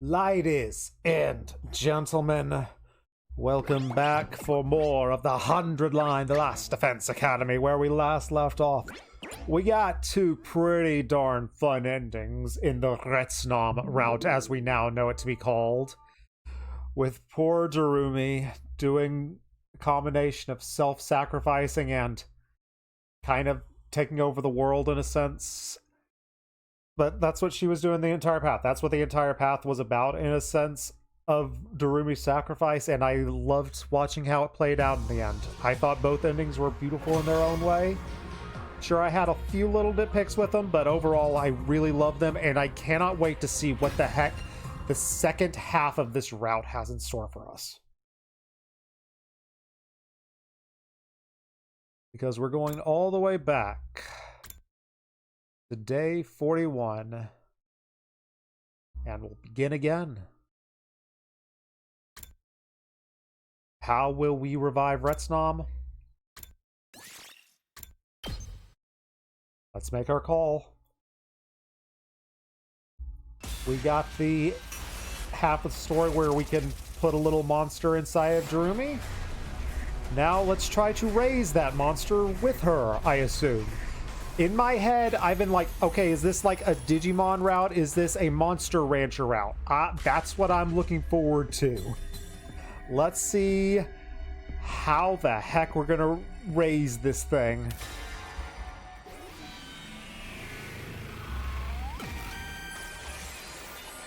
Ladies and gentlemen, welcome back for more of the 100-line Last Defense Academy, where we last left off. We got two pretty darn fun endings in the Retsnom route, as we now know it to be called, with poor Takumi doing a combination of self-sacrificing and kind of taking over the world in a sense. But that's what she was doing the entire path. That's what the entire path was about, in a sense, of Darumi's sacrifice, and I loved watching how it played out in the end. I thought both endings were beautiful in their own way. Sure, I had a few little nitpicks with them, but overall I really love them, and I cannot wait to see what the heck the second half of this route has in store for us. Because we're going all the way back to day 41, and we'll begin again. How will we revive Retsnom? Let's make our call. We got the half of the story where we can put a little monster inside of Takumi. Now let's try to raise that monster with her, I assume. In my head, I've been like, okay, is this like a Digimon route? Is this a Monster Rancher route? That's what I'm looking forward to. Let's see how the heck we're gonna raise this thing.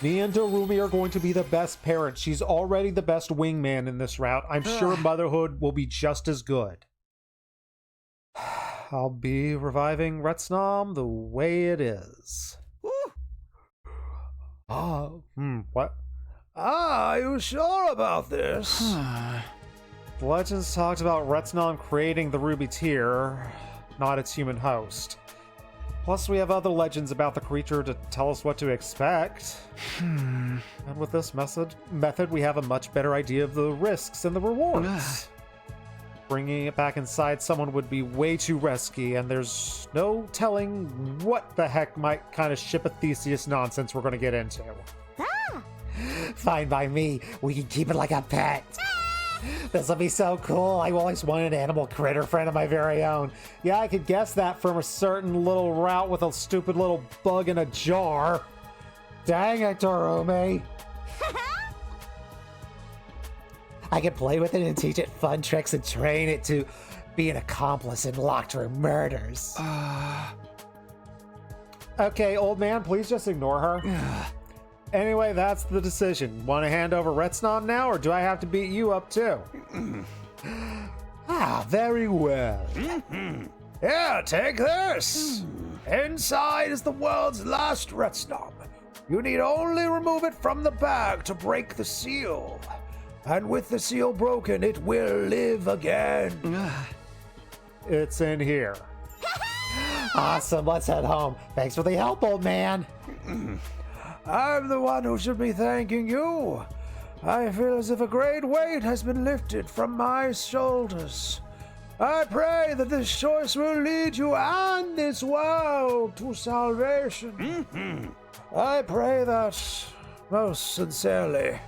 Me and Takumi are going to be the best parents. She's already the best wingman in this route. I'm sure motherhood will be just as good. I'll be reviving Retsnom the way it is. What? Are you sure about this? The legends talked about Retsnom creating the ruby tear, not its human host. Plus, we have other legends about the creature to tell us what to expect. And with this method, we have a much better idea of the risks and the rewards. Bringing it back inside someone would be way too risky, and there's no telling what the heck might kind of ship a Theseus nonsense we're going to get into. Fine by me. We can keep it like a pet. This will be so cool. I always wanted an animal critter friend of my very own. Yeah, I could guess that from a certain little route with a stupid little bug in a jar. Dang it, Takumi. I can play with it and teach it fun tricks and train it to be an accomplice in locked room murders. Okay, old man, please just ignore her. Anyway, that's the decision. Want to hand over Retsnom now, or do I have to beat you up too? Very well. Here, take this. Inside is the world's last Retsnom. You need only remove it from the bag to break the seal. And with the seal broken, it will live again. It's in here. Awesome, let's head home. Thanks for the help, old man. I'm the one who should be thanking you. I feel as if a great weight has been lifted from my shoulders. I pray that this choice will lead you and this world to salvation. I pray that most sincerely.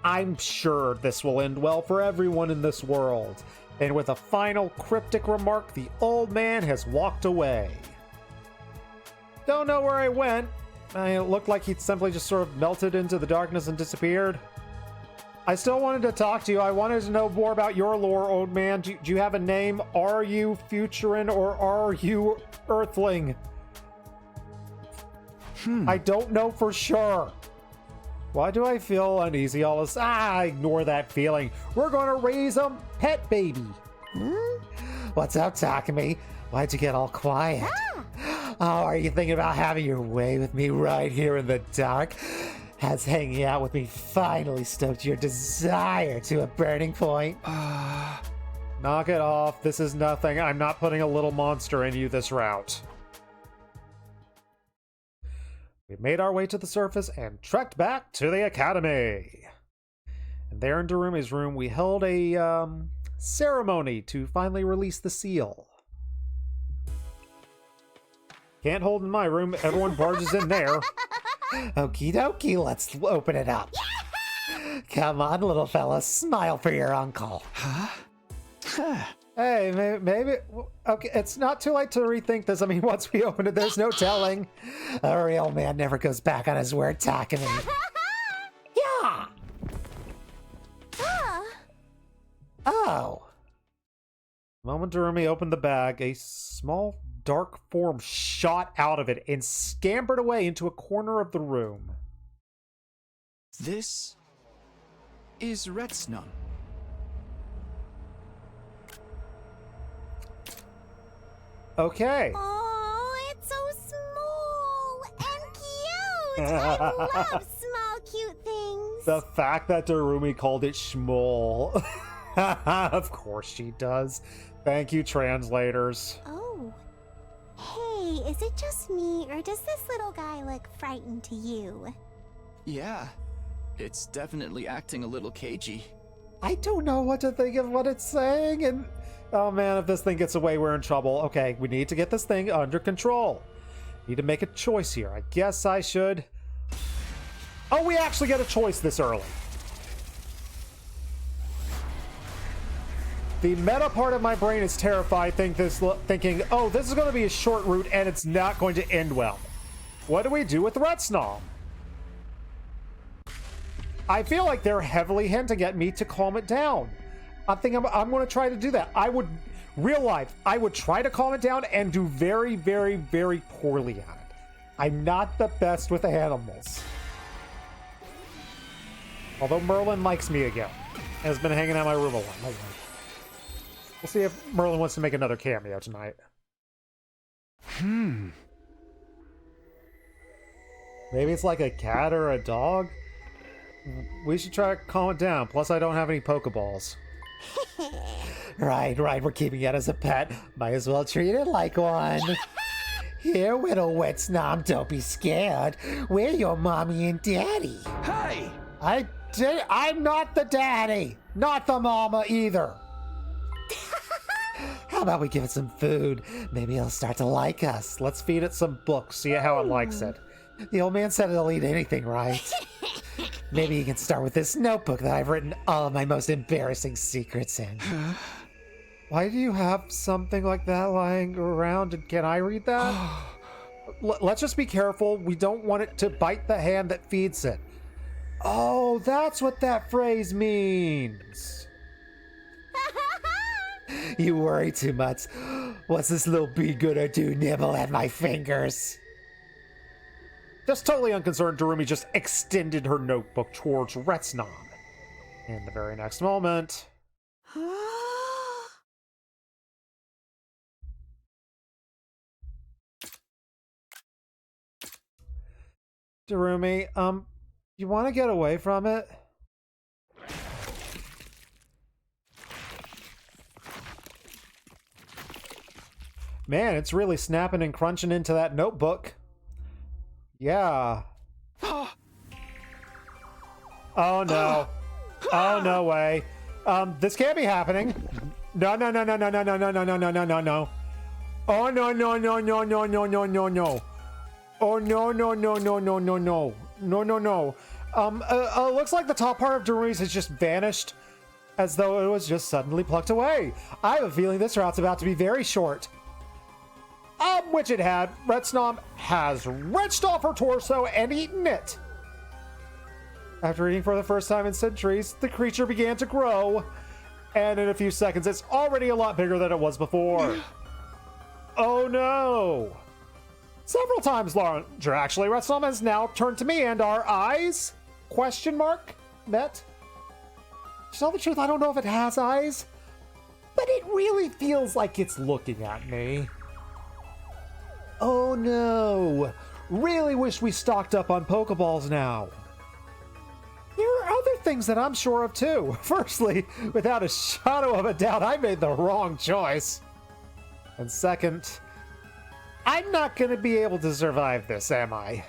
I'm sure this will end well for everyone in this world. And with a final cryptic remark, the old man has walked away. Don't know where he went. It looked like he simply just sort of melted into the darkness and disappeared. I still wanted to talk to you. I wanted to know more about your lore, old man. Do you have a name? Are you Futurin or are you Earthling? I don't know for sure. Why do I feel uneasy all this? Ignore that feeling. We're gonna raise a pet baby. What's up, Takumi? Why'd you get all quiet? Oh, are you thinking about having your way with me right here in the dark? Has hanging out with me finally stoked your desire to a burning point? Knock it off. This is nothing. I'm not putting a little monster in you this route. We made our way to the surface and trekked back to the academy. And there in Darumi's room, we held a ceremony to finally release the seal. Can't hold in my room. Everyone barges in there. Okie dokie, let's open it up. Come on, little fella, smile for your uncle. Hey, maybe... Okay, it's not too late to rethink this. I mean, once we open it, there's no telling. A real man never goes back on his word, Takumi. Yeah! Oh. The moment Darumi opened the bag, a small, dark form shot out of it and scampered away into a corner of the room. This is Retsnom. Okay. Oh, it's so small and cute. I love small, cute things. The fact that Darumi called it Schmoll. Of course she does. Thank you, translators. Oh. Hey, is it just me, or does this little guy look frightened to you? Yeah, it's definitely acting a little cagey. I don't know what to think of what it's saying, and... Oh man, if this thing gets away, we're in trouble. Okay, we need to get this thing under control. Need to make a choice here. I guess I should... Oh, we actually get a choice this early. The meta part of my brain is terrified, thinking, oh, this is going to be a short route and it's not going to end well. What do we do with Retsnom? I feel like they're heavily hinting at me to calm it down. I think I'm going to try to do that. Real life, I would try to calm it down and do very, very, very poorly at it. I'm not the best with animals. Although Merlin likes me again. Has been hanging out in my room a lot. We'll see if Merlin wants to make another cameo tonight. Maybe it's like a cat or a dog? We should try to calm it down. Plus, I don't have any Pokeballs. Right, we're keeping it as a pet. Might as well treat it like one. Here, little Retsnom, don't be scared. We're your mommy and daddy. Hey! I'm not the daddy. Not the mama either. How about we give it some food? Maybe it'll start to like us. Let's feed it some books, see how it likes it. The old man said it'll eat anything, right? Maybe you can start with this notebook that I've written all of my most embarrassing secrets in. Why do you have something like that lying around, and can I read that? Let's just be careful. We don't want it to bite the hand that feeds it. Oh, that's what that phrase means. You worry too much. What's this little bee gonna do, nibble at my fingers? Just totally unconcerned, Darumi just extended her notebook towards Retsnom. In the very next moment... Darumi, you want to get away from it? Man, it's really snapping and crunching into that notebook. Yeah. Oh no. Oh no way. This can't be happening. No. Oh no. Oh no. Oh no. Looks like the top part of Darumi's has just vanished, as though it was just suddenly plucked away. I have a feeling this route's about to be very short. Which it had. Retsnom has wrenched off her torso and eaten it. After eating for the first time in centuries, the creature began to grow, and in a few seconds, it's already a lot bigger than it was before. Oh no! Several times larger, actually. Retsnom has now turned to me, and our eyes? Question mark? Met? To tell the truth, I don't know if it has eyes, but it really feels like it's looking at me. Oh no! Really wish we stocked up on Pokeballs now. There are other things that I'm sure of too. Firstly, without a shadow of a doubt, I made the wrong choice. And second, I'm not going to be able to survive this, am I?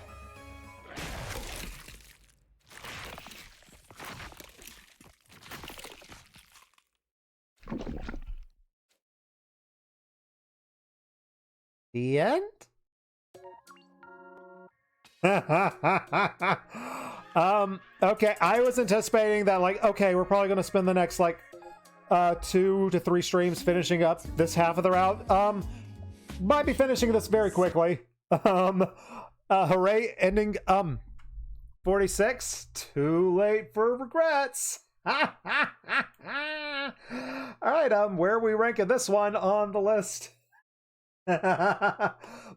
The end? Okay, I was anticipating that, like, okay, we're probably gonna spend the next, like, 2 to 3 streams finishing up this half of the route. Might be finishing this very quickly. Hooray, ending, 46. Too late for regrets. Alright, where are we ranking this one on the list?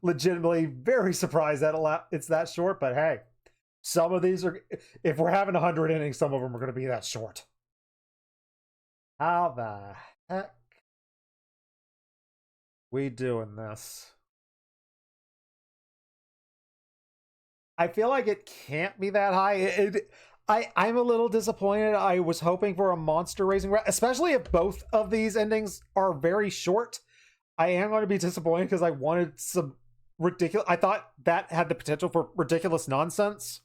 Legitimately very surprised that it's that short, but hey, some of these are, if we're having 100 innings, some of them are going to be that short. How the heck we doing this? I feel like it can't be that high. I'm a little disappointed. I was hoping for a monster raising, especially if both of these endings are very short. I am going to be disappointed because I wanted some ridiculous. I thought that had the potential for ridiculous nonsense.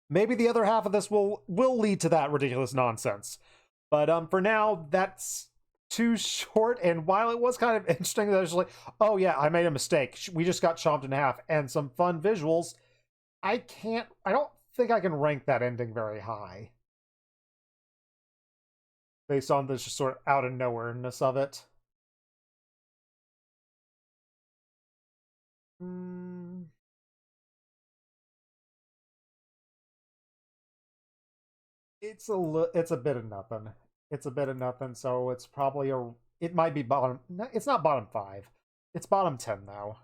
Maybe the other half of this will lead to that ridiculous nonsense. But for now, that's too short. And while it was kind of interesting, that I was like, oh yeah, I made a mistake. We just got chomped in half, and some fun visuals. I don't think I can rank that ending very high, based on the just sort of out of nowhere-ness of it. It's a bit of nothing. It's a bit of nothing, so it's probably it might be bottom. It's not bottom 5. It's bottom 10 though.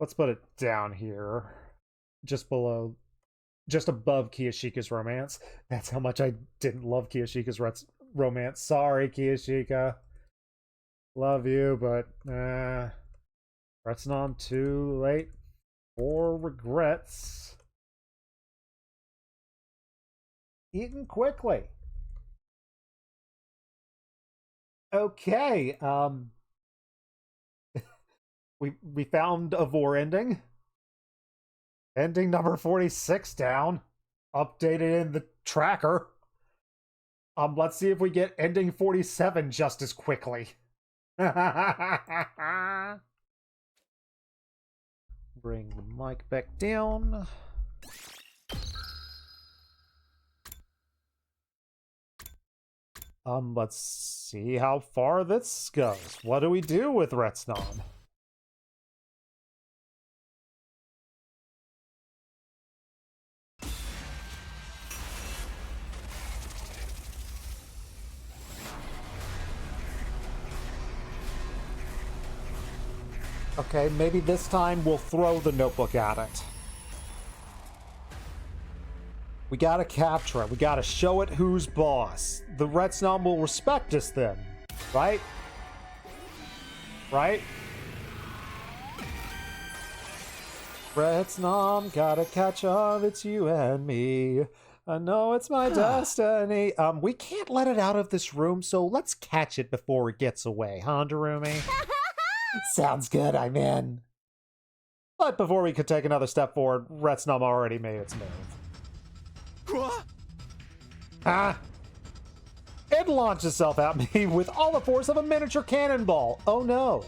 Let's put it down here, just above Kiyashika's romance. That's how much I didn't love Kiyashika's romance. Sorry, Kiyashika. Love you, but Retsnom, too late for regrets. Eaten quickly. Okay, we found a Vor ending. Ending number 46 down. Updated in the tracker. Let's see if we get ending 47 just as quickly. Bring the mic back down. Let's see how far this goes. What do we do with Retsnom? Okay, maybe this time we'll throw the notebook at it. We gotta capture it. We gotta show it who's boss. The Retsnom will respect us then, right? Right? Retsnom, gotta catch up. It's you and me. I know it's my destiny. We can't let it out of this room, so let's catch it before it gets away, huh, Darumi? Sounds good, I'm in. But before we could take another step forward, Retsnom already made its move. Ah! It launched itself at me with all the force of a miniature cannonball. Oh no.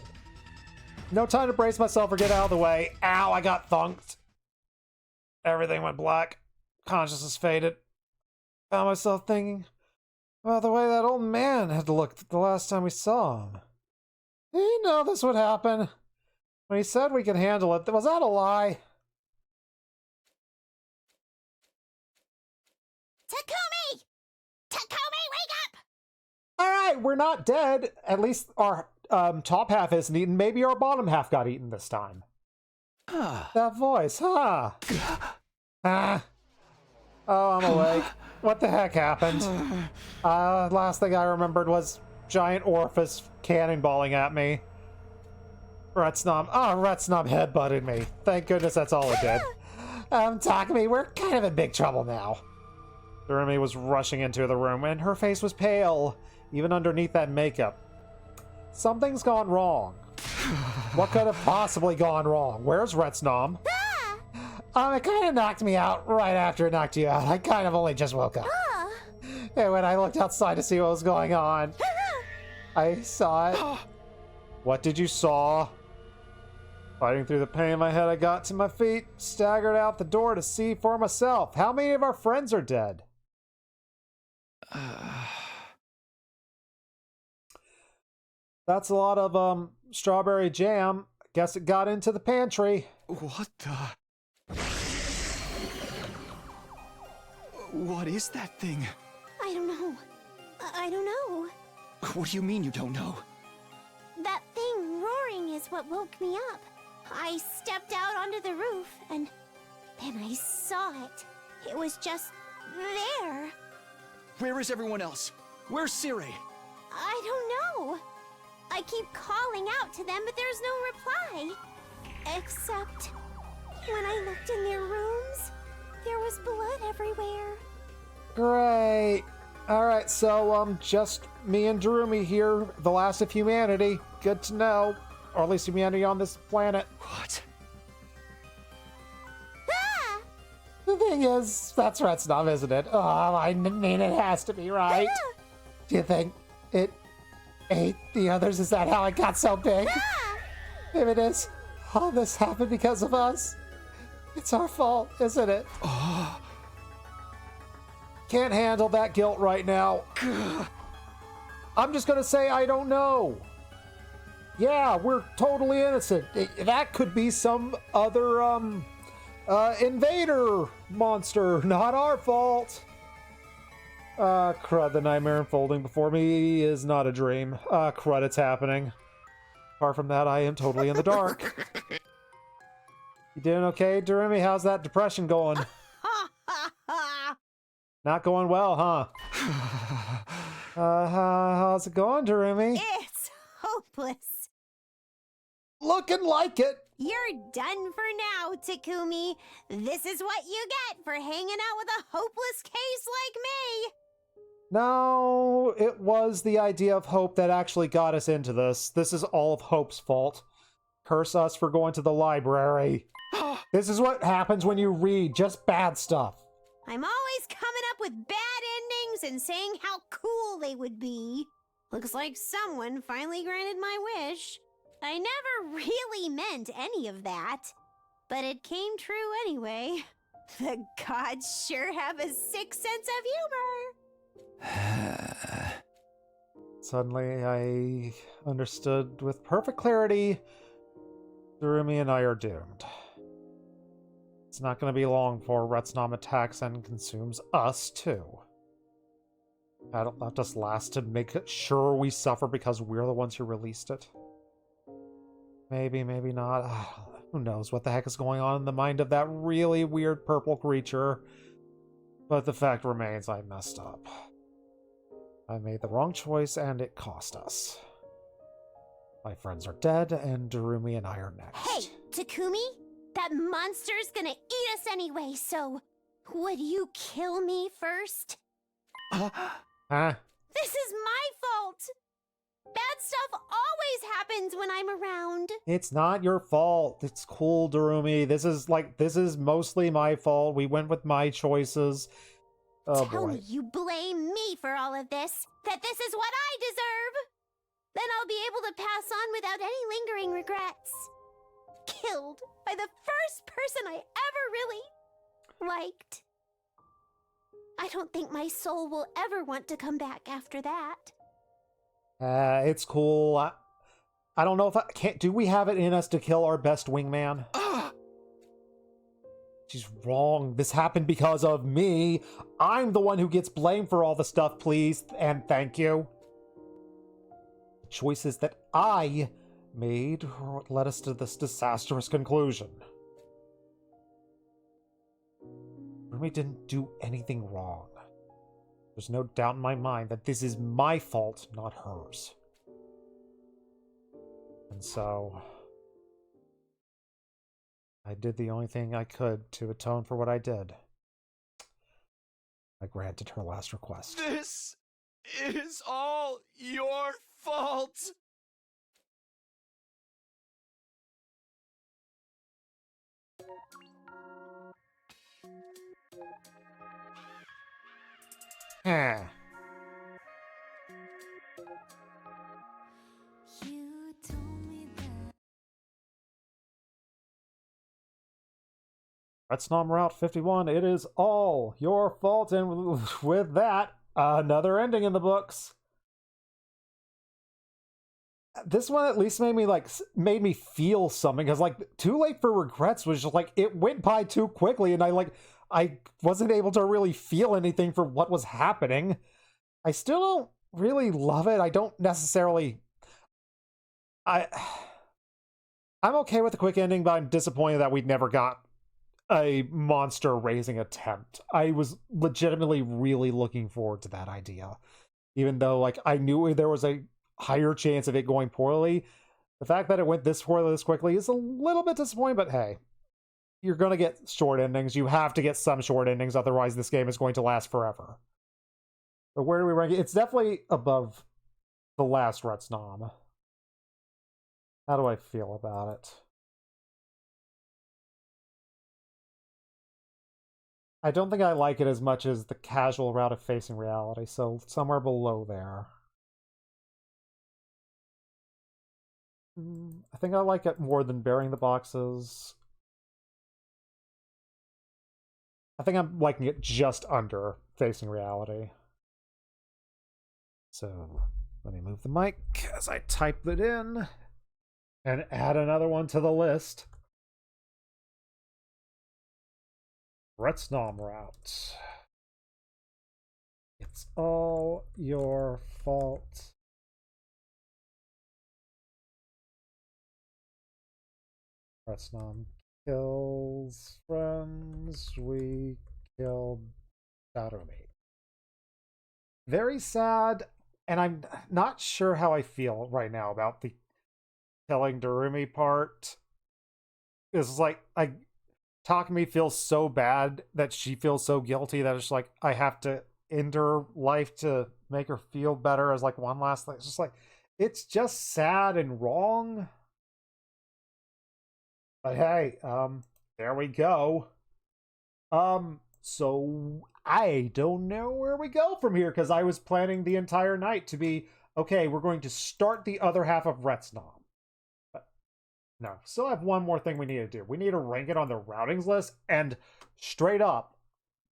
No time to brace myself or get out of the way. Ow, I got thunked. Everything went black. Consciousness faded. Found myself thinking about the way that old man had looked the last time we saw him. Did he know this would happen? When he said we could handle it, was that a lie? Takumi! Takumi, wake up! Alright, we're not dead. At least our top half isn't eaten. Maybe our bottom half got eaten this time. That voice, huh? Ah. Oh, I'm awake. What the heck happened? Last thing I remembered was giant orifice cannonballing at me. Retsnom. Oh, Retsnom headbutted me. Thank goodness that's all it did. Takumi, we're kind of in big trouble now. Darumi was rushing into the room, and her face was pale, even underneath that makeup. Something's gone wrong. What could have possibly gone wrong? Where's Retsnom? It kind of knocked me out right after it knocked you out. I kind of only just woke up. And when I looked outside to see what was going on, I saw it. What did you saw? Fighting through the pain in my head, I got to my feet, staggered out the door to see for myself. How many of our friends are dead? That's a lot of strawberry jam. Guess it got into the pantry. What the? What is that thing? I don't know. I don't know. What do you mean you don't know? That thing roaring is what woke me up. I stepped out onto the roof, and then I saw it. It was just there. Where is everyone else? Where's Siri? I don't know. I keep calling out to them, but there's no reply. Except when I looked in their rooms, there was blood everywhere. Great. Alright, so, just me and Darumi here, the last of humanity. Good to know. Or at least humanity on this planet. What? Ah! The thing is, that's Retsnom, isn't it? Oh, I mean, it has to be, right? Ah! Do you think it ate the others? Is that how it got so big? Ah! If it is, all this happened because of us. It's our fault, isn't it? Oh. Can't handle that guilt right now. I'm just gonna say I don't know. Yeah, we're totally innocent. That could be some other, invader monster. Not our fault. Crud, the nightmare unfolding before me is not a dream. Crud, it's happening. Apart from that, I am totally in the dark. You doing okay, Darumi? How's that depression going? Not going well, huh? How's it going, Darumi? It's hopeless. Looking like it. You're done for now, Takumi. This is what you get for hanging out with a hopeless case like me. No, it was the idea of Hope that actually got us into this. This is all of Hope's fault. Curse us for going to the library. This is what happens when you read just bad stuff. I'm always coming up with bad endings and saying how cool they would be. Looks like someone finally granted my wish. I never really meant any of that, but it came true anyway. The gods sure have a sick sense of humor. Suddenly, I understood with perfect clarity, Darumi and I are doomed. It's not going to be long before Retsnom attacks and consumes us, too. That'll let us last to make sure we suffer because we're the ones who released it. Maybe, maybe not. Who knows what the heck is going on in the mind of that really weird purple creature. But the fact remains, I messed up. I made the wrong choice, and it cost us. My friends are dead, and Darumi and I are next. Hey, Takumi, that monster's gonna eat us anyway, so would you kill me first? Huh? This is my fault! Bad stuff always happens when I'm around. It's not your fault. It's cool, Darumi. This is mostly my fault. We went with my choices. Oh, Tell boy. me you blame me for all of this, that this is what I deserve. Then I'll be able to pass on without any lingering regrets. Killed by the first person I ever really liked. I don't think my soul will ever want to come back after that. It's cool. I don't know if do we have it in us to kill our best wingman? She's wrong. This happened because of me. I'm the one who gets blamed for all the stuff, please, and thank you. The choices that I made led us to this disastrous conclusion. Rumi didn't do anything wrong. There's no doubt in my mind that this is my fault, not hers. And so I did the only thing I could to atone for what I did. I granted her last request. This is all your fault. Huh. Retsnom Route 51, it is all your fault, and with that, another ending in the books. This one at least made me feel something, because Too Late for Regrets was just it went by too quickly, and I wasn't able to really feel anything for what was happening. I still don't really love it. I don't necessarily... I'm okay with the quick ending, but I'm disappointed that we never got a monster raising attempt. I was legitimately really looking forward to that idea. Even though, I knew there was a higher chance of it going poorly. The fact that it went this poorly this quickly is a little bit disappointing, but hey. You're going to get short endings. You have to get some short endings, otherwise this game is going to last forever. But where do we rank it? It's definitely above the last Retsnom. How do I feel about it? I don't think I like it as much as the casual route of Facing Reality, so somewhere below there. I think I like it more than Burying the Boxes. I think I'm liking it just under Facing Reality. So, let me move the mic as I type it in and add another one to the list. Retsnom Route. It's all your fault. Retsnom kills friends. We killed Takumi. Very sad, and I'm not sure how I feel right now about the killing Takumi part. It's Takumi feels so bad that she feels so guilty that it's I have to end her life to make her feel better as one last thing. It's just it's just sad and wrong. But hey, there we go. So I don't know where we go from here, because I was planning the entire night to be, okay, we're going to start the other half of Retsnom. But no, still have one more thing we need to do. We need to rank it on the routings list, and straight up,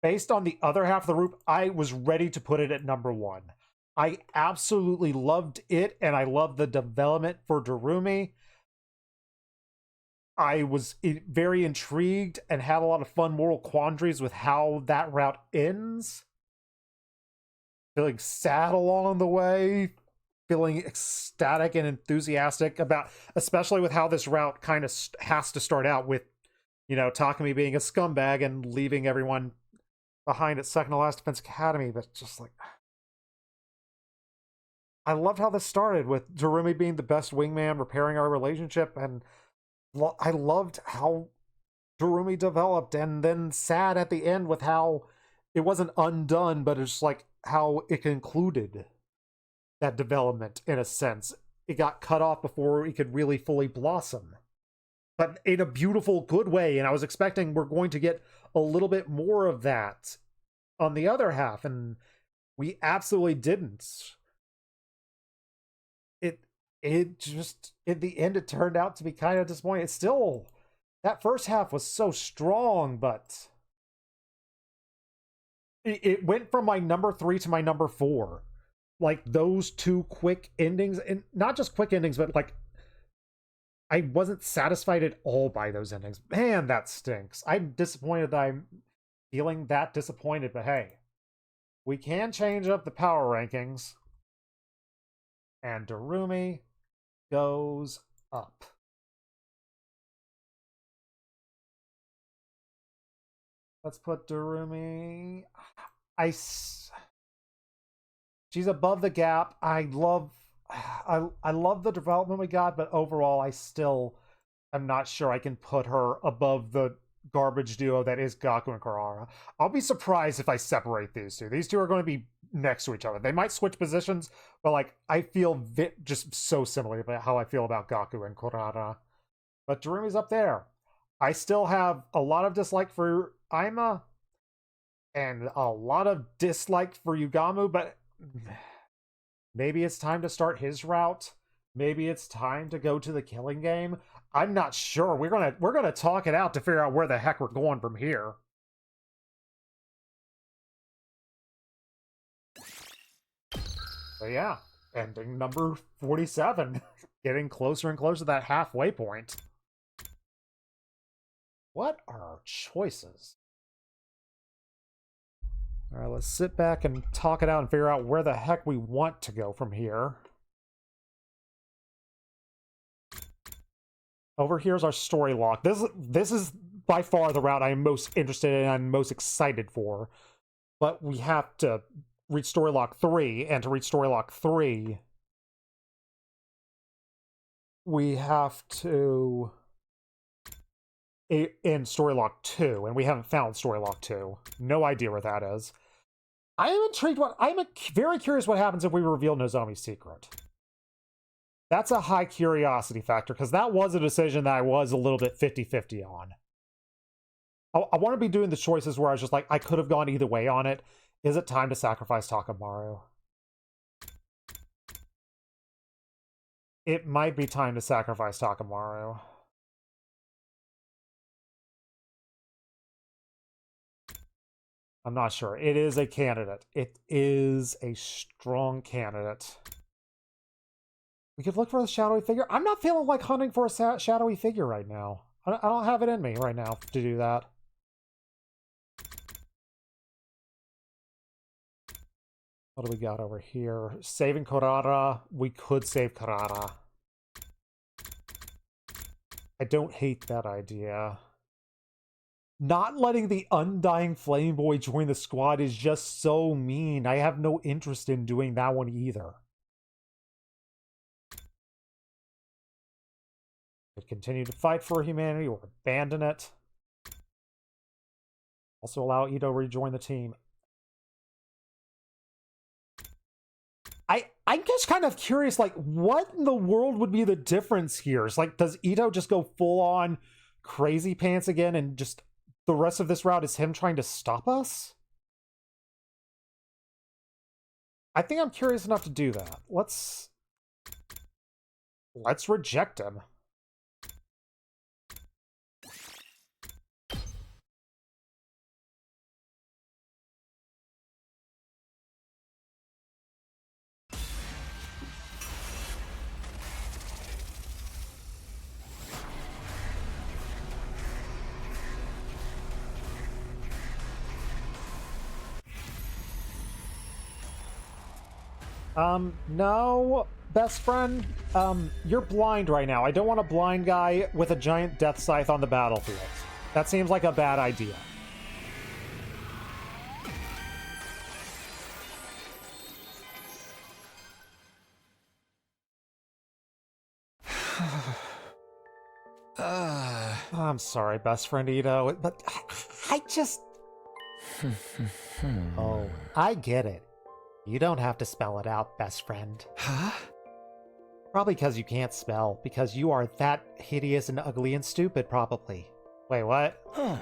based on the other half of the route, I was ready to put it at number 1. I absolutely loved it, and I loved the development for Takumi. I was very intrigued and had a lot of fun moral quandaries with how that route ends. Feeling sad along the way, feeling ecstatic and enthusiastic about, especially with how this route kind of has to start out with, Takumi being a scumbag and leaving everyone behind at second to last Defense Academy, but just I loved how this started with Takumi being the best wingman, repairing our relationship, and I loved how Takumi developed, and then sad at the end with how it wasn't undone, but it's how it concluded that development in a sense. It got cut off before it could really fully blossom, but in a beautiful, good way. And I was expecting we're going to get a little bit more of that on the other half, and we absolutely didn't. It just, in the end, it turned out to be kind of disappointing. It's still, that first half was so strong, but it went from my number 3 to my number 4. Those two quick endings, and not just quick endings, but I wasn't satisfied at all by those endings. Man, that stinks. I'm disappointed that I'm feeling that disappointed, but hey, we can change up the power rankings. And Takumi goes up. Let's put Takumi. She's above the gap. I love the development we got, but overall, I still am not sure I can put her above the garbage duo that is Gaku and Kurara. I'll be surprised if I separate these two. These two are going to be next to each other. They might switch positions, but I feel just so similarly about how I feel about Gaku and Kurara. But Takumi's up there. I still have a lot of dislike for Aima and a lot of dislike for Yugamu, but maybe it's time to start his route. Maybe it's time to go to the killing game. I'm not sure. We're gonna talk it out to figure out where the heck we're going from here. So yeah, ending number 47. Getting closer and closer to that halfway point. What are our choices? Alright, let's sit back and talk it out and figure out where the heck we want to go from here. Over here's our story lock. This is by far the route I'm most interested in and most excited for. But we have to reach story lock 3, and to reach story lock 3, we have to in story lock 2, and we haven't found story lock 2. No idea where that is. I am intrigued. I'm very curious what happens if we reveal Nozomi's secret. That's a high curiosity factor, because that was a decision that I was a little bit 50-50 on. I want to be doing the choices where I was just like, I could have gone either way on it. Is it time to sacrifice Takamaru? It might be time to sacrifice Takamaru. I'm not sure. It is a candidate. It is a strong candidate. We could look for the shadowy figure. I'm not feeling like hunting for a shadowy figure right now. I don't have it in me right now to do that. What do we got over here? Saving Kurara. We could save Kurara. I don't hate that idea. Not letting the Undying Flame Boy join the squad is just so mean. I have no interest in doing that one either. Could continue to fight for humanity or abandon it. Also allow Eito to rejoin the team. I'm just kind of curious, like, what in the world would be the difference here? It's like, does Eito just go full on crazy pants again and just the rest of this route is him trying to stop us? I think I'm curious enough to do that. Let's reject him. No, best friend. You're blind right now. I don't want a blind guy with a giant death scythe on the battlefield. That seems like a bad idea. I'm sorry, best friend Eito, but I just... Oh, I get it. You don't have to spell it out, best friend. Huh? Probably because you can't spell, because you are that hideous and ugly and stupid, probably. Wait, what? Huh.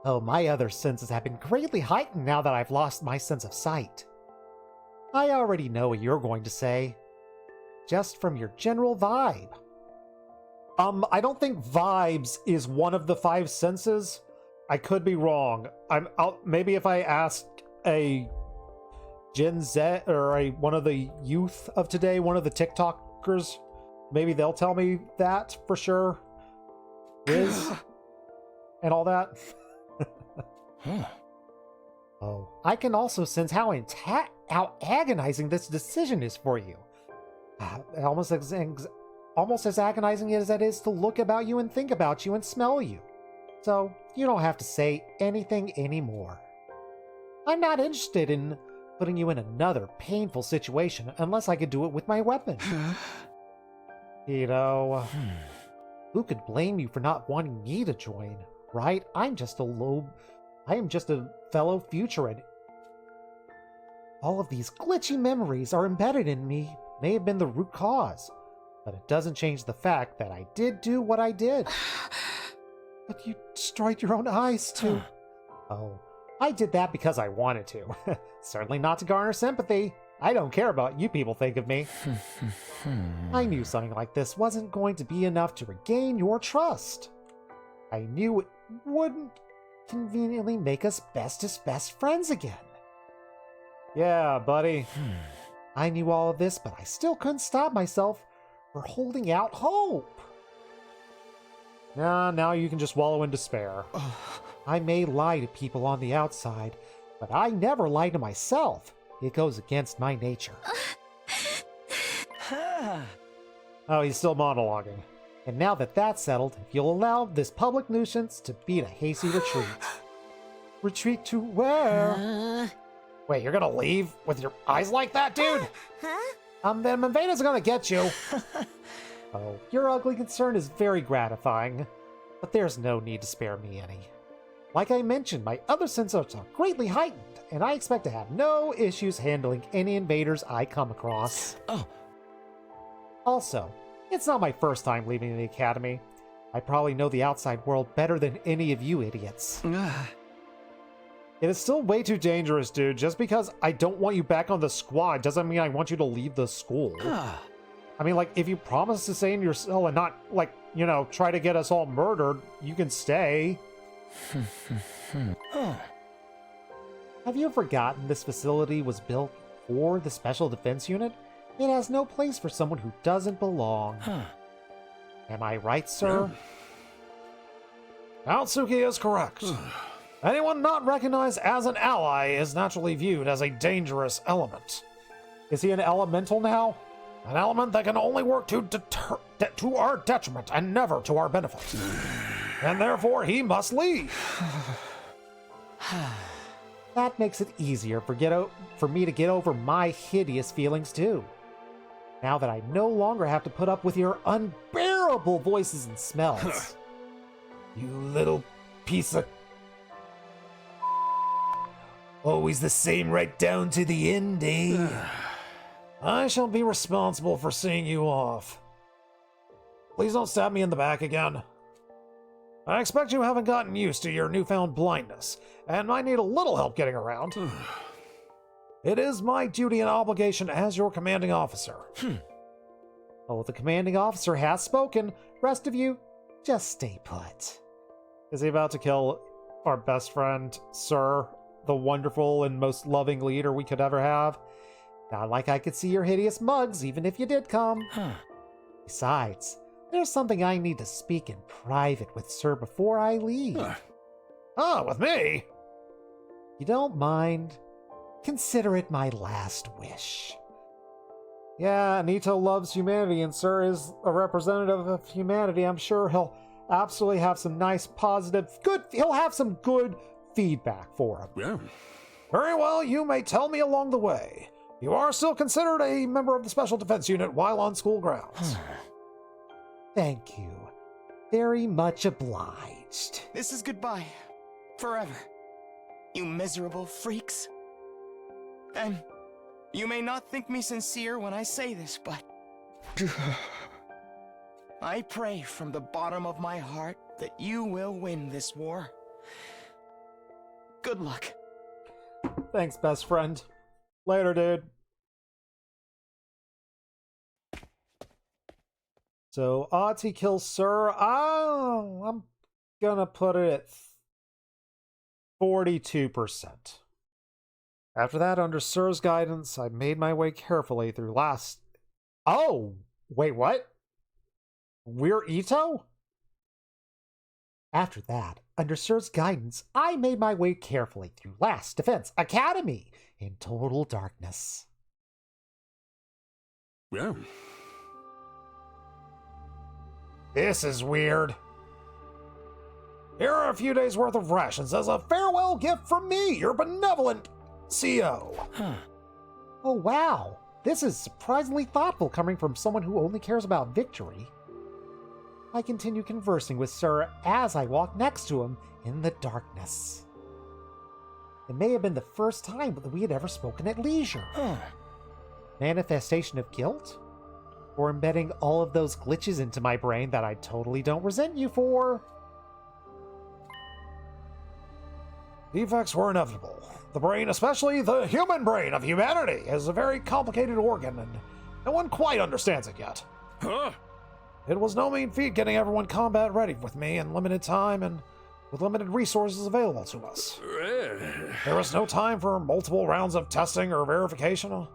Oh, my other senses have been greatly heightened now that I've lost my sense of sight. I already know what you're going to say. Just from your general vibe. I don't think vibes is one of the 5 senses. I could be wrong. Maybe if I asked a Gen Z or one of the youth of today, one of the TikTokers, maybe they'll tell me that for sure. Riz and all that. Oh, I can also sense how agonizing this decision is for you. Almost as agonizing as that is to look about you and think about you and smell you. So you don't have to say anything anymore. I'm not interested in putting you in another painful situation unless I could do it with my weapon. You know, who could blame you for not wanting me to join, right? I am just a fellow future, and all of these glitchy memories are embedded in me may have been the root cause, but it doesn't change the fact that I did do what I did. But you destroyed your own eyes, too. Oh, I did that because I wanted to. Certainly not to garner sympathy. I don't care about what you people think of me. I knew something like this wasn't going to be enough to regain your trust. I knew it wouldn't conveniently make us bestest best friends again. Yeah, buddy. I knew all of this, but I still couldn't stop myself from holding out hope. Now you can just wallow in despair. I may lie to people on the outside, but I never lie to myself. It goes against my nature. Oh, he's still monologuing. And now that that's settled, if you'll allow this public nuisance to be a hasty retreat. Retreat to where? Wait, you're gonna leave with your eyes like that, dude? Then Mavana's gonna get you. Oh, your ugly concern is very gratifying, but there's no need to spare me any. Like I mentioned, my other senses are greatly heightened, and I expect to have no issues handling any invaders I come across. Also, it's not my first time leaving the academy. I probably know the outside world better than any of you idiots. It is still way too dangerous, dude. Just because I don't want you back on the squad doesn't mean I want you to leave the school. I mean, like, if you promise to stay in your cell and not, like, you know, try to get us all murdered, you can stay. Have you forgotten this facility was built for the Special Defense Unit? It has no place for someone who doesn't belong. Am I right, sir? Natsuki is correct. Anyone not recognized as an ally is naturally viewed as a dangerous element. Is he an elemental now? An element that can only work to our detriment and never to our benefit. And therefore he must leave. That makes it easier for me to get over my hideous feelings too. Now that I no longer have to put up with your unbearable voices and smells. You little piece of... Always the same right down to the end, eh? I shall be responsible for seeing you off. Please don't stab me in the back again. I expect you haven't gotten used to your newfound blindness, and might need a little help getting around. It is my duty and obligation as your commanding officer. Oh, the commanding officer has spoken. Rest of you, just stay put. Is he about to kill our best friend, sir? The wonderful and most loving leader we could ever have? Not like I could see your hideous mugs, even if you did come. Besides, there's something I need to speak in private with Sir before I leave. With me? You don't mind? Consider it my last wish. Yeah, Eito loves humanity, and Sir is a representative of humanity. I'm sure he'll absolutely have some nice, positive, he'll have some good feedback for him. Yeah. Very well, you may tell me along the way. You are still considered a member of the Special Defense Unit while on school grounds. Thank you. Very much obliged. This is goodbye. Forever. You miserable freaks. And you may not think me sincere when I say this, but... I pray from the bottom of my heart that you will win this war. Good luck. Thanks, best friend. Later, dude. So, Ahti kills Sir. I'm gonna put it at 42%. After that, under Sir's guidance, I made my way carefully through last... Oh! Wait, what? We're Eito? After that, under Sir's guidance, I made my way carefully through Last Defense Academy in total darkness. Yeah. This is weird. Here are a few days' worth of rations as a farewell gift from me, your benevolent CEO. Oh, wow. This is surprisingly thoughtful coming from someone who only cares about victory. I continue conversing with Sir as I walk next to him in the darkness. It may have been the first time that we had ever spoken at leisure. Manifestation of guilt? Or embedding all of those glitches into my brain that I totally don't resent you for? Defects were inevitable. The brain, especially the human brain of humanity, is a very complicated organ, and No one quite understands it yet. Huh? It was no mean feat getting everyone combat ready with me in limited time and with limited resources available to us. There was no time for multiple rounds of testing or verification,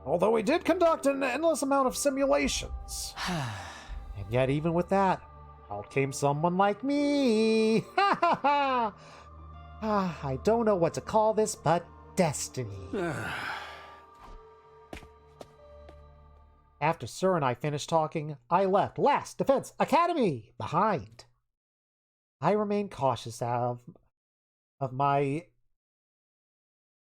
although we did conduct an endless amount of simulations. And yet, even with that, out came someone like me. Ha ha ha! I don't know what to call this, but destiny. After Sir and I finished talking, I left Last Defense Academy behind. I remained cautious of my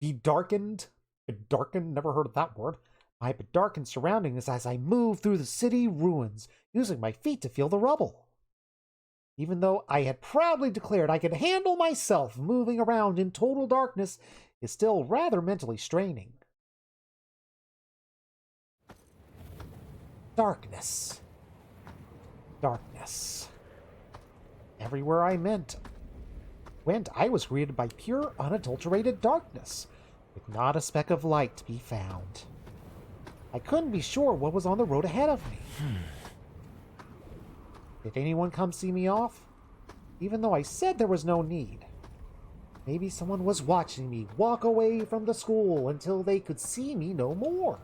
bedarkened, never heard of that word, my bedarkened surroundings as I moved through the city ruins, using my feet to feel the rubble. Even though I had proudly declared I could handle myself, moving around in total darkness is still rather mentally straining. Darkness. Darkness. Everywhere I went, I was greeted by pure, unadulterated darkness, with not a speck of light to be found. I couldn't be sure what was on the road ahead of me. Did anyone come see me off? Even though I said there was no need. Maybe someone was watching me walk away from the school until they could see me no more.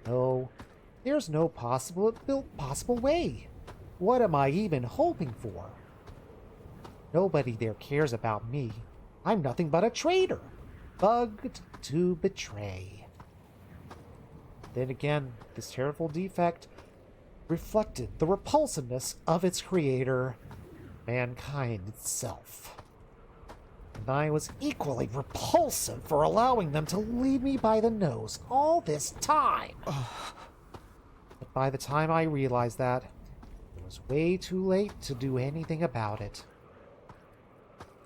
No, there's no possible way. What am I even hoping for? Nobody there cares about me. I'm nothing but a traitor, bugged to betray. Then again, this terrible defect reflected the repulsiveness of its creator, mankind itself. And I was equally repulsive for allowing them to lead me by the nose all this time. But by the time I realized that, it was way too late to do anything about it.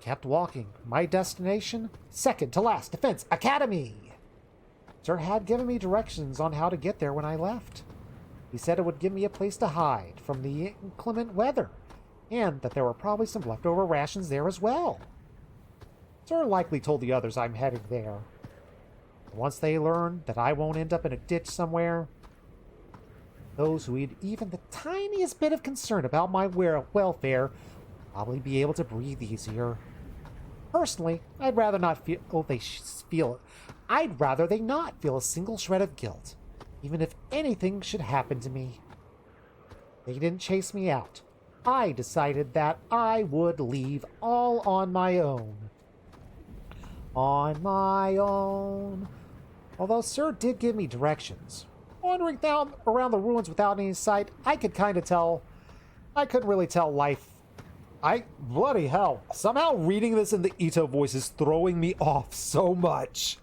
Kept walking. My destination? Second to last Defense Academy! Sir had given me directions on how to get there when I left. He said it would give me a place to hide from the inclement weather, and that there were probably some leftover rations there as well. Sir likely told the others I'm heading there. Once they learn that I won't end up in a ditch somewhere, those who had even the tiniest bit of concern about my welfare will probably be able to breathe easier. Personally, I'd rather they not feel a single shred of guilt, even if anything should happen to me. They didn't chase me out. I decided that I would leave all on my own. On my own. Although Sir did give me directions. Wandering down around the ruins without any sight, I couldn't really tell life. Bloody hell. Somehow reading this in the Eito voice is throwing me off so much.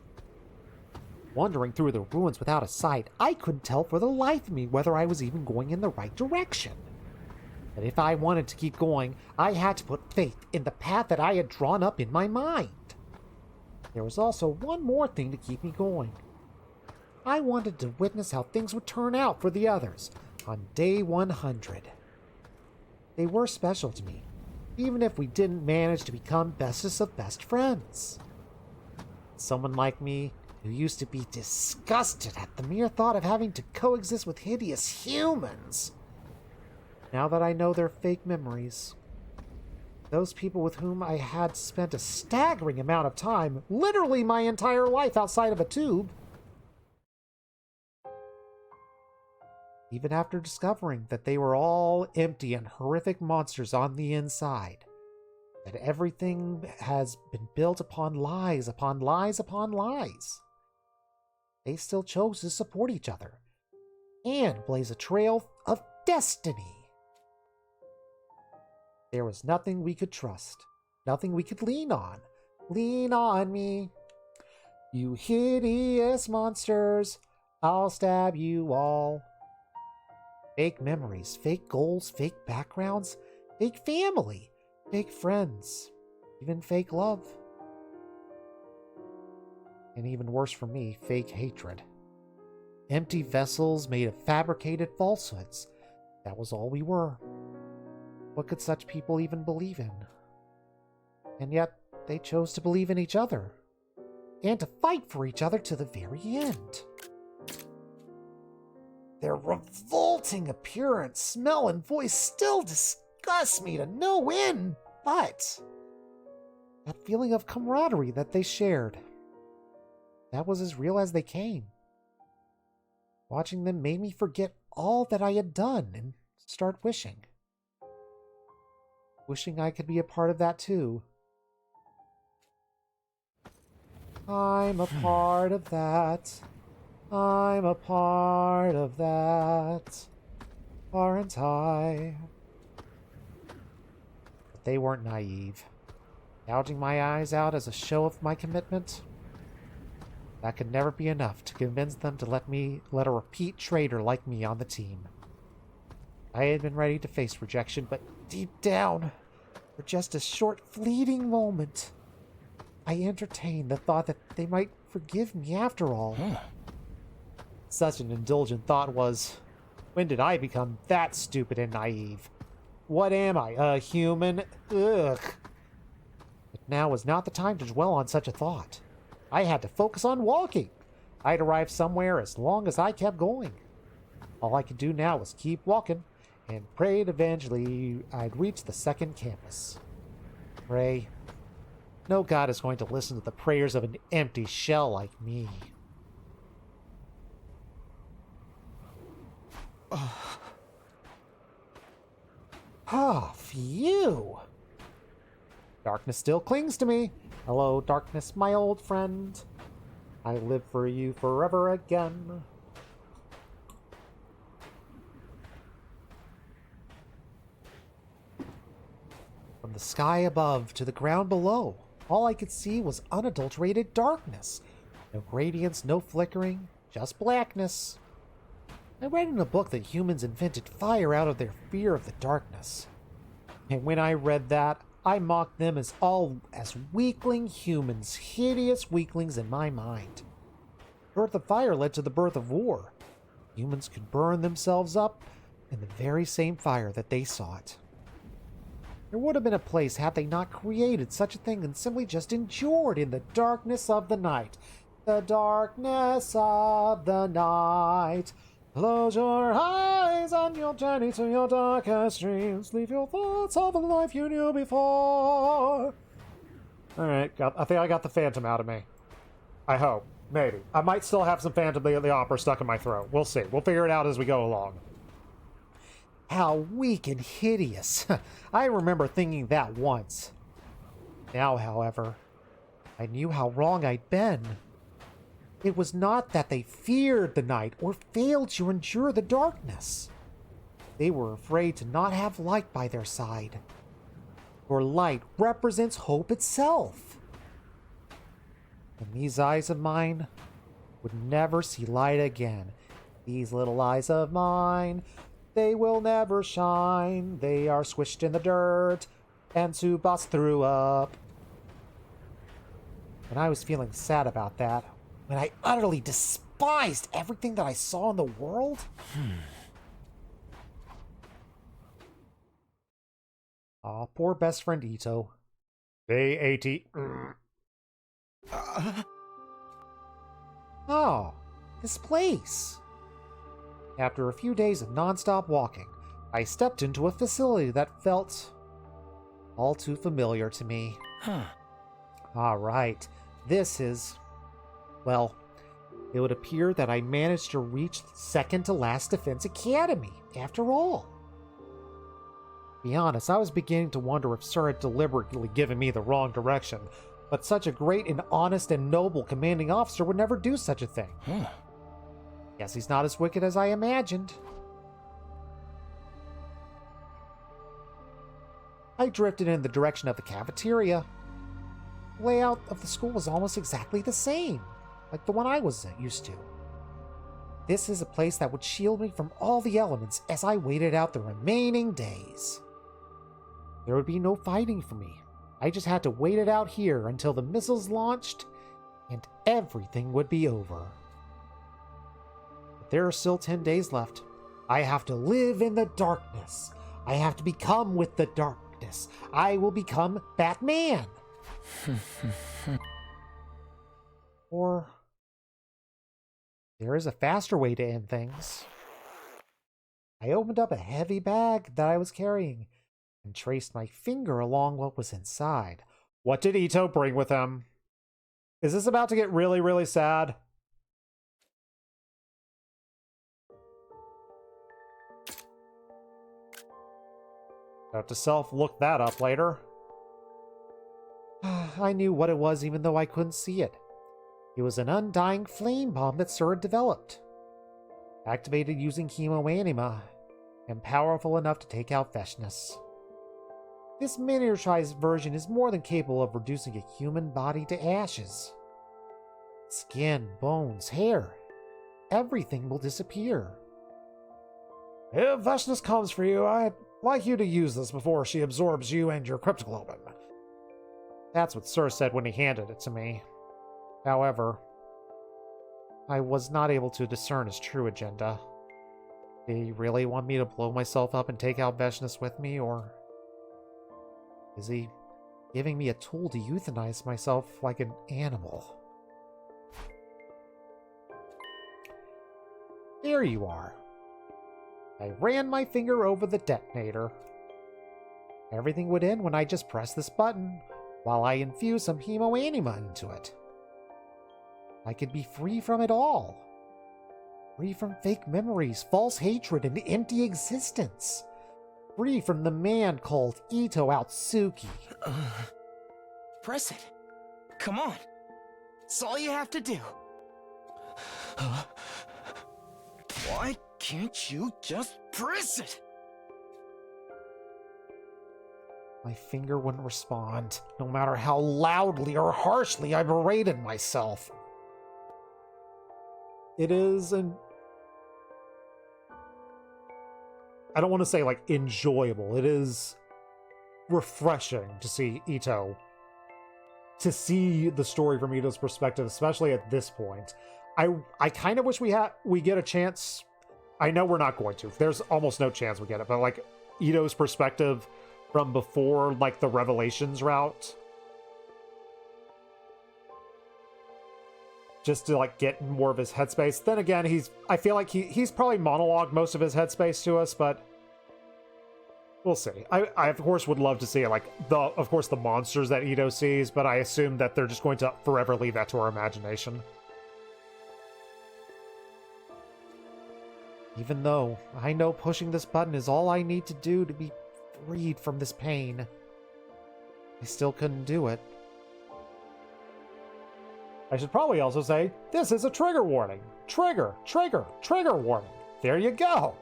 Wandering through the ruins without a sight, I couldn't tell for the life of me whether I was even going in the right direction. But if I wanted to keep going, I had to put faith in the path that I had drawn up in my mind. There was also one more thing to keep me going. I wanted to witness how things would turn out for the others on day 100. They were special to me, even if we didn't manage to become bestest of best friends. Someone like me, who used to be disgusted at the mere thought of having to coexist with hideous humans. Now that I know their fake memories, those people with whom I had spent a staggering amount of time, literally my entire life outside of a tube, even after discovering that they were all empty and horrific monsters on the inside, that everything has been built upon lies upon lies upon lies, they still chose to support each other and blaze a trail of destiny. There was nothing we could trust, nothing we could lean on. Lean on me, you hideous monsters, I'll stab you all. Fake memories, fake goals, fake backgrounds, fake family, fake friends, even fake love. And even worse for me, fake hatred. Empty vessels made of fabricated falsehoods. That was all we were. What could such people even believe in? And yet, they chose to believe in each other, and to fight for each other to the very end. Their revolting appearance, smell, and voice still disgust me to no end, but that feeling of camaraderie that they shared, that was as real as they came. Watching them made me forget all that I had done and start wishing. Wishing I could be a part of that too. I'm a part of that. I'm a part of that. Aren't I? But they weren't naive. Gouging my eyes out as a show of my commitment, that could never be enough to convince them to let a repeat traitor like me on the team. I had been ready to face rejection, but deep down, for just a short, fleeting moment, I entertained the thought that they might forgive me after all. Such an indulgent thought was, when did I become that stupid and naive? What am I, a human? Ugh. But now was not the time to dwell on such a thought. I had to focus on walking. I'd arrive somewhere as long as I kept going. All I could do now was keep walking, and prayed eventually I'd reach the second campus. Pray. No god is going to listen to the prayers of an empty shell like me. Ah, phew. Darkness still clings to me. Hello, darkness, my old friend. I live for you forever again. From the sky above to the ground below, all I could see was unadulterated darkness. No radiance, no flickering, just blackness. I read in a book that humans invented fire out of their fear of the darkness. And when I read that, I mocked them as weakling humans, hideous weaklings in my mind. The birth of fire led to the birth of war. Humans could burn themselves up in the very same fire that they sought. There would have been a place had they not created such a thing and simply just endured in the darkness of the night. The darkness of the night. Close your eyes on your journey to your darkest dreams. Leave your thoughts of the life you knew before. Alright, I think I got the Phantom out of me. I hope. Maybe. I might still have some Phantom of the Opera stuck in my throat. We'll see. We'll figure it out as we go along. How weak and hideous. I remember thinking that once. Now, however, I knew how wrong I'd been. It was not that they feared the night or failed to endure the darkness. They were afraid to not have light by their side. For light represents hope itself. And these eyes of mine would never see light again. These little eyes of mine, they will never shine. They are squished in the dirt, and Subas threw up. When I was feeling sad about that, when I utterly despised everything that I saw in the world, Aw, poor best friend Eito. Day 80. Oh, this place. After a few days of non-stop walking, I stepped into a facility that felt all too familiar to me. Alright, this is... Well, it would appear that I managed to reach second to last Defense Academy, after all. To be honest, I was beginning to wonder if Sir had deliberately given me the wrong direction, but such a great and honest and noble commanding officer would never do such a thing. Guess he's not as wicked as I imagined. I drifted in the direction of the cafeteria. The layout of the school was almost exactly the same, like the one I was used to. This is a place that would shield me from all the elements as I waited out the remaining days. There would be no fighting for me. I just had to wait it out here until the missiles launched, and everything would be over. But there are still 10 days left. I have to live in the darkness. I have to become with the darkness. I will become Batman. Or there is a faster way to end things. I opened up a heavy bag that I was carrying and traced my finger along what was inside. What did Eito bring with him? Is this about to get really, really sad? Have to self-look that up later. I knew what it was even though I couldn't see it. It was an undying flame bomb that Sir had developed. Activated using chemoanima, and powerful enough to take out Veshness. This miniaturized version is more than capable of reducing a human body to ashes. Skin, bones, hair, everything will disappear. If Veshness comes for you, I'd like you to use this before she absorbs you and your cryptoglobin. That's what Sir said when he handed it to me. However, I was not able to discern his true agenda. Did he really want me to blow myself up and take out Veshness with me, or is he giving me a tool to euthanize myself like an animal? There you are. I ran my finger over the detonator. Everything would end when I just pressed this button, while I infused some chemoanima into it. I could be free from it all. Free from fake memories, false hatred, and empty existence. Free from the man called Eito Outsuki. Press it. Come on. It's all you have to do. Why can't you just press it? My finger wouldn't respond, no matter how loudly or harshly I berated myself. It is an... I don't want to say, like, enjoyable. It is refreshing to see Eito. To see the story from Ito's perspective, especially at this point. I kind of wish we get a chance. I know we're not going to. There's almost no chance we get it, but, like, Ito's perspective from before, like, the Revelations route. Just to, like, get more of his headspace. Then again, I feel like he's probably monologued most of his headspace to us, but we'll see. I of course would love to see, like, of course the monsters that Eito sees, but I assume that they're just going to forever leave that to our imagination. Even though I know pushing this button is all I need to do to be freed from this pain, I still couldn't do it. I should probably also say, this is a trigger warning. Trigger warning. There you go.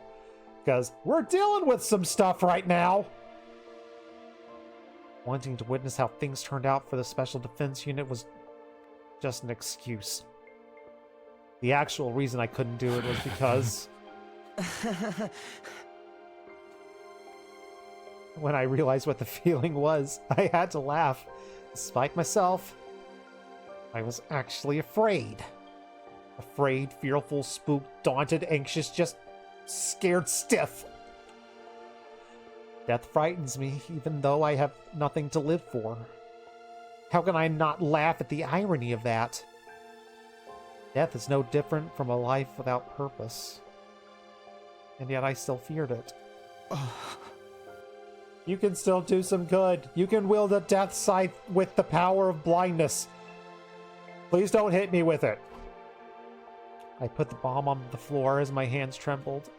Because we're dealing with some stuff right now. Wanting to witness how things turned out for the Special Defense Unit was just an excuse. The actual reason I couldn't do it was because... when I realized what the feeling was, I had to laugh. Despite myself, I was actually afraid. Afraid, fearful, spooked, daunted, anxious, just scared stiff. Death frightens me, even though I have nothing to live for. How can I not laugh at the irony of that? Death is no different from a life without purpose. And yet I still feared it. You can still do some good. You can wield a death scythe with the power of blindness. Please don't hit me with it. I put the bomb on the floor as my hands trembled.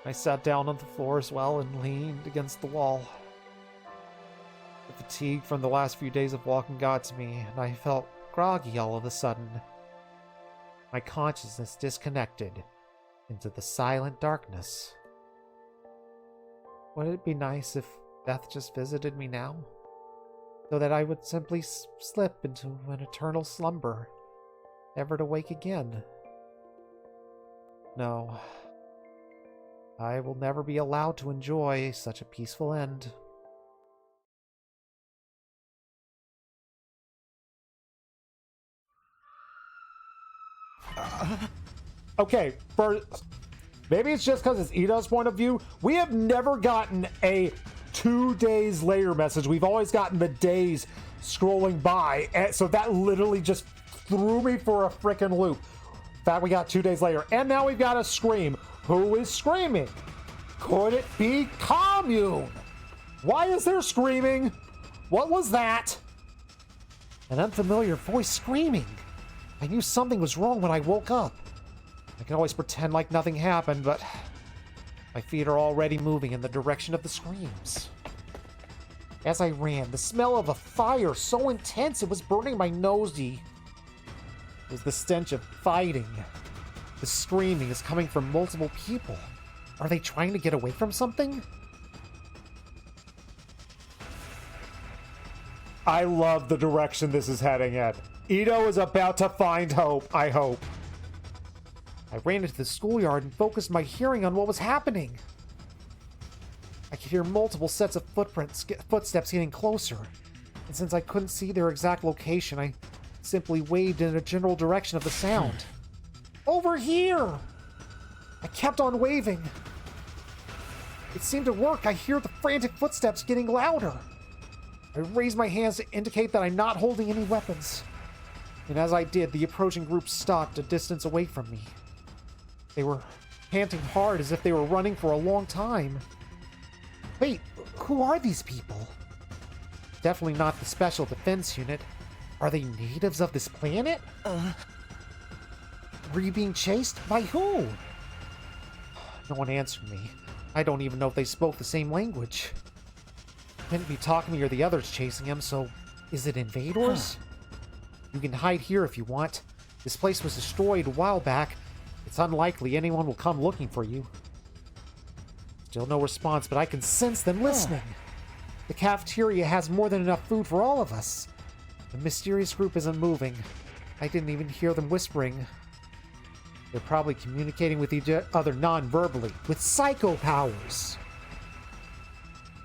I sat down on the floor as well and leaned against the wall. The fatigue from the last few days of walking got to me, and I felt groggy all of a sudden. My consciousness disconnected into the silent darkness. Would it be nice if death just visited me now? So that I would simply slip into an eternal slumber, never to wake again. No. I will never be allowed to enjoy such a peaceful end. Okay, maybe it's just because it's Ito's point of view. We have never gotten a 2 days later message. We've always gotten the days scrolling by. And so that literally just threw me for a freaking loop. In fact, we got 2 days later. And now we've got a scream. Who is screaming? Could it be commune? Why is there screaming? What was that? An unfamiliar voice screaming. I knew something was wrong when I woke up. I can always pretend like nothing happened, but my feet are already moving in the direction of the screams. As I ran, the smell of a fire so intense it was burning my nosy. It was the stench of fighting. The screaming is coming from multiple people. Are they trying to get away from something? I love the direction this is heading in. Eito is about to find hope, I hope. I ran into the schoolyard and focused my hearing on what was happening. I could hear multiple sets of footsteps getting closer. And since I couldn't see their exact location, I simply waved in a general direction of the sound. Over here! I kept on waving. It seemed to work. I hear the frantic footsteps getting louder. I raised my hands to indicate that I'm not holding any weapons. And as I did, the approaching group stopped a distance away from me. They were panting hard as if they were running for a long time. Wait, who are these people? Definitely not the Special Defense Unit. Are they natives of this planet? Were you being chased? By who? No one answered me. I don't even know if they spoke the same language. Couldn't be Takumi or the others chasing him, so is it invaders? You can hide here if you want. This place was destroyed a while back. It's unlikely anyone will come looking for you. Still no response, but I can sense them listening. The cafeteria has more than enough food for all of us. The mysterious group isn't moving. I didn't even hear them whispering. They're probably communicating with each other non-verbally, with psycho powers.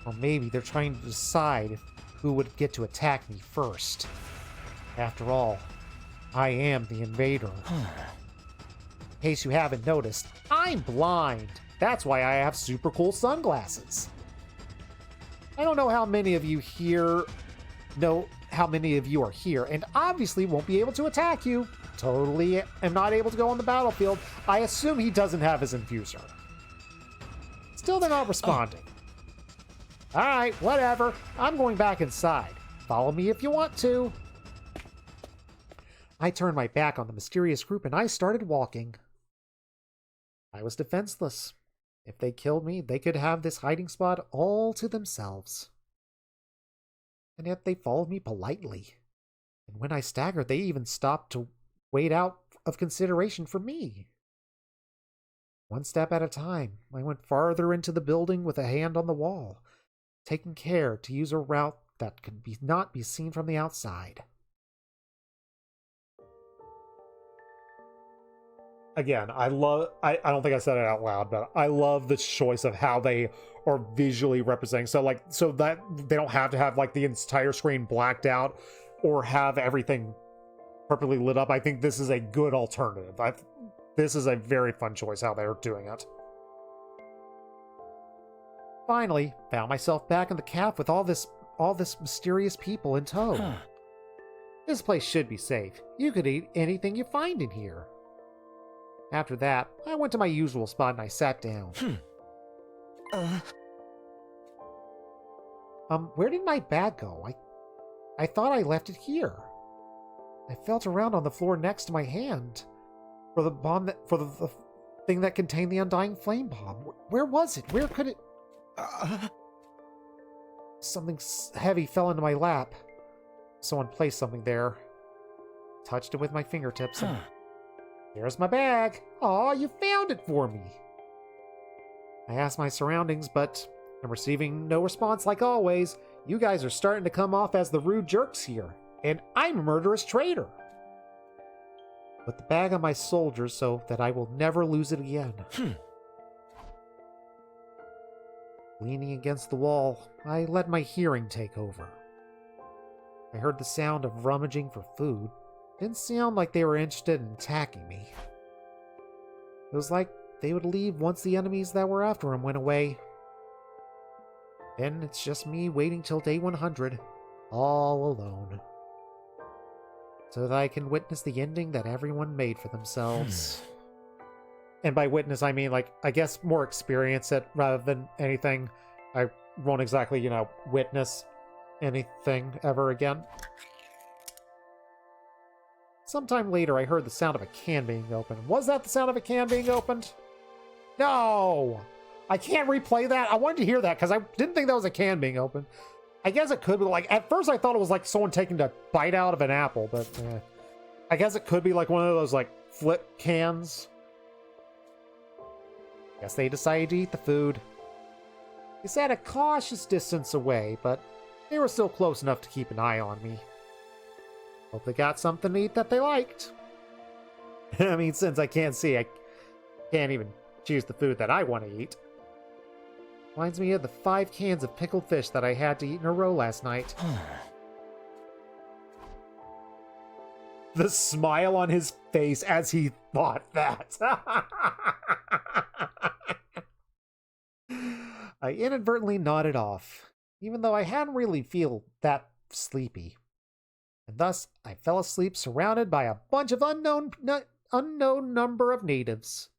Or maybe they're trying to decide who would get to attack me first. After all, I am the invader. In case you haven't noticed, I'm blind. That's why I have super cool sunglasses. I don't know how many of you here know how many of you are here, and obviously won't be able to attack you. Totally am not able to go on the battlefield. I assume he doesn't have his infuser. Still, they're not responding. Alright, whatever. I'm going back inside. Follow me if you want to. I turned my back on the mysterious group and I started walking. I was defenseless. If they killed me, they could have this hiding spot all to themselves. And yet they followed me politely. And when I staggered, they even stopped to wait out of consideration for me. One step at a time, I went farther into the building with a hand on the wall, taking care to use a route that could not be seen from the outside. Again, I don't think I said it out loud, but I love the choice of how they are visually representing. So that they don't have to have like the entire screen blacked out or have everything perfectly lit up. I think this is a good alternative. This is a very fun choice how they're doing it. Finally, found myself back in the caf with all this mysterious people in tow. This place should be safe. You could eat anything you find in here. After that, I went to my usual spot and I sat down. Where did my bag go? I thought I left it here. I felt around on the floor next to my hand for the bomb for the thing that contained the undying flame bomb. Where was it? Where could it? Something heavy fell into my lap. Someone placed something there. Touched it with my fingertips. And there's my bag. Aw, you found it for me. I asked my surroundings, but I'm receiving no response like always. You guys are starting to come off as the rude jerks here, and I'm a murderous traitor. Put the bag on my soldiers so that I will never lose it again. Leaning against the wall, I let my hearing take over. I heard the sound of rummaging for food. Didn't sound like they were interested in attacking me. It was like they would leave once the enemies that were after him went away. Then it's just me waiting till day 100, all alone. So that I can witness the ending that everyone made for themselves. And by witness, I mean, like, I guess more experience it rather than anything. I won't exactly, you know, witness anything ever again. Sometime later, I heard the sound of a can being opened. Was that the sound of a can being opened? No! I can't replay that. I wanted to hear that because I didn't think that was a can being opened. I guess it could be like, at first I thought it was like someone taking a bite out of an apple, but I guess it could be like one of those like flip cans. Guess they decided to eat the food. They sat a cautious distance away, but they were still close enough to keep an eye on me. Hope they got something to eat that they liked. I mean, since I can't see, I can't even choose the food that I want to eat. Reminds me of the 5 cans of pickled fish that I had to eat in a row last night. The smile on his face as he thought that. I inadvertently nodded off, even though I hadn't really feel that sleepy. And thus, I fell asleep surrounded by a bunch of unknown number of natives.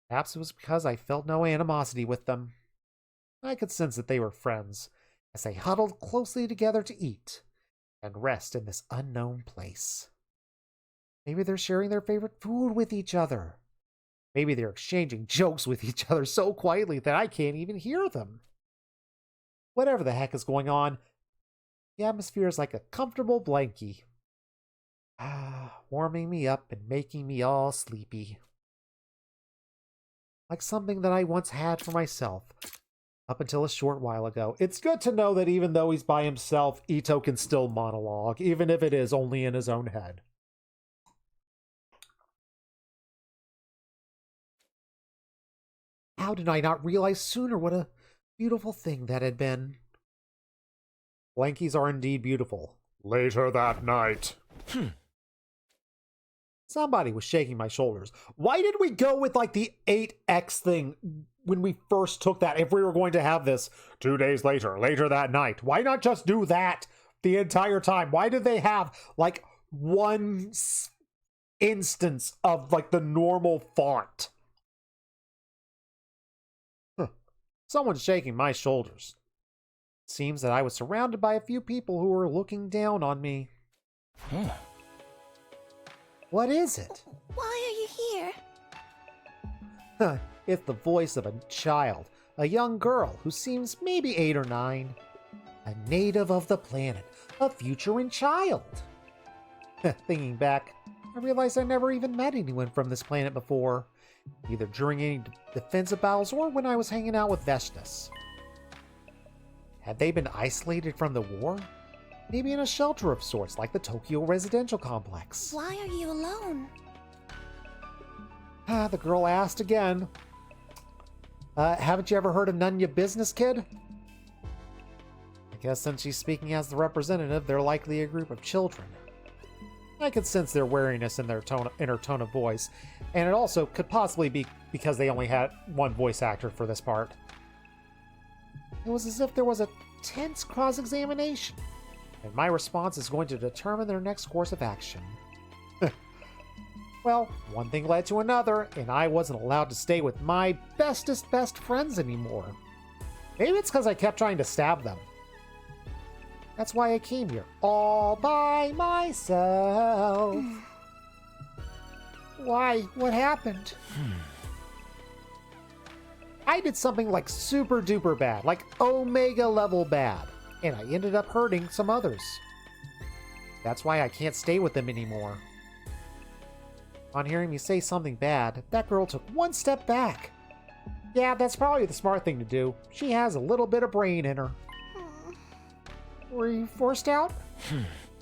Perhaps it was because I felt no animosity with them. I could sense that they were friends, as they huddled closely together to eat and rest in this unknown place. Maybe they're sharing their favorite food with each other. Maybe they're exchanging jokes with each other so quietly that I can't even hear them. Whatever the heck is going on, the atmosphere is like a comfortable blankie. Warming me up and making me all sleepy. Like something that I once had for myself, up until a short while ago. It's good to know that even though he's by himself, Eito can still monologue, even if it is only in his own head. How did I not realize sooner what a beautiful thing that had been? Blankies are indeed beautiful. Later that night. Somebody was shaking my shoulders. Why did we go with like the 8x thing when we first took that if we were going to have this 2 days later that night? Why not just do that the entire time? Why did they have like one instance of like the normal font? Someone's shaking my shoulders. It seems that I was surrounded by a few people who were looking down on me. What is it? Why are you here? It's the voice of a child, a young girl who seems maybe 8 or 9. A native of the planet, a futuring child. Thinking back, I realized I never even met anyone from this planet before, either during any defensive battles or when I was hanging out with Veshnas. Had they been isolated from the war? Maybe in a shelter of sorts, like the Tokyo residential complex. Why are you alone? The girl asked again. Haven't you ever heard of None Ya Business, kid? I guess since she's speaking as the representative, they're likely a group of children. I could sense their wariness in her tone of voice, and it also could possibly be because they only had one voice actor for this part. It was as if there was a tense cross-examination, and my response is going to determine their next course of action. Well, one thing led to another, and I wasn't allowed to stay with my bestest best friends anymore. Maybe it's because I kept trying to stab them. That's why I came here, all by myself. Why? What happened? I did something like super duper bad, like Omega level bad, and I ended up hurting some others. That's why I can't stay with them anymore. On hearing me say something bad, that girl took one step back. Yeah, that's probably the smart thing to do. She has a little bit of brain in her. Were you forced out?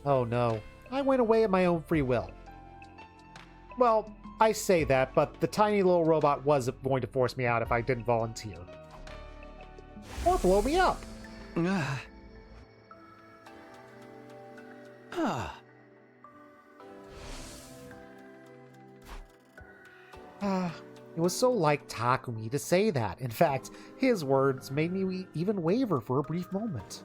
Oh no, I went away of my own free will. Well, I say that, but the tiny little robot was going to force me out if I didn't volunteer. Or blow me up. It was so like Takumi to say that. In fact, his words made me even waver for a brief moment.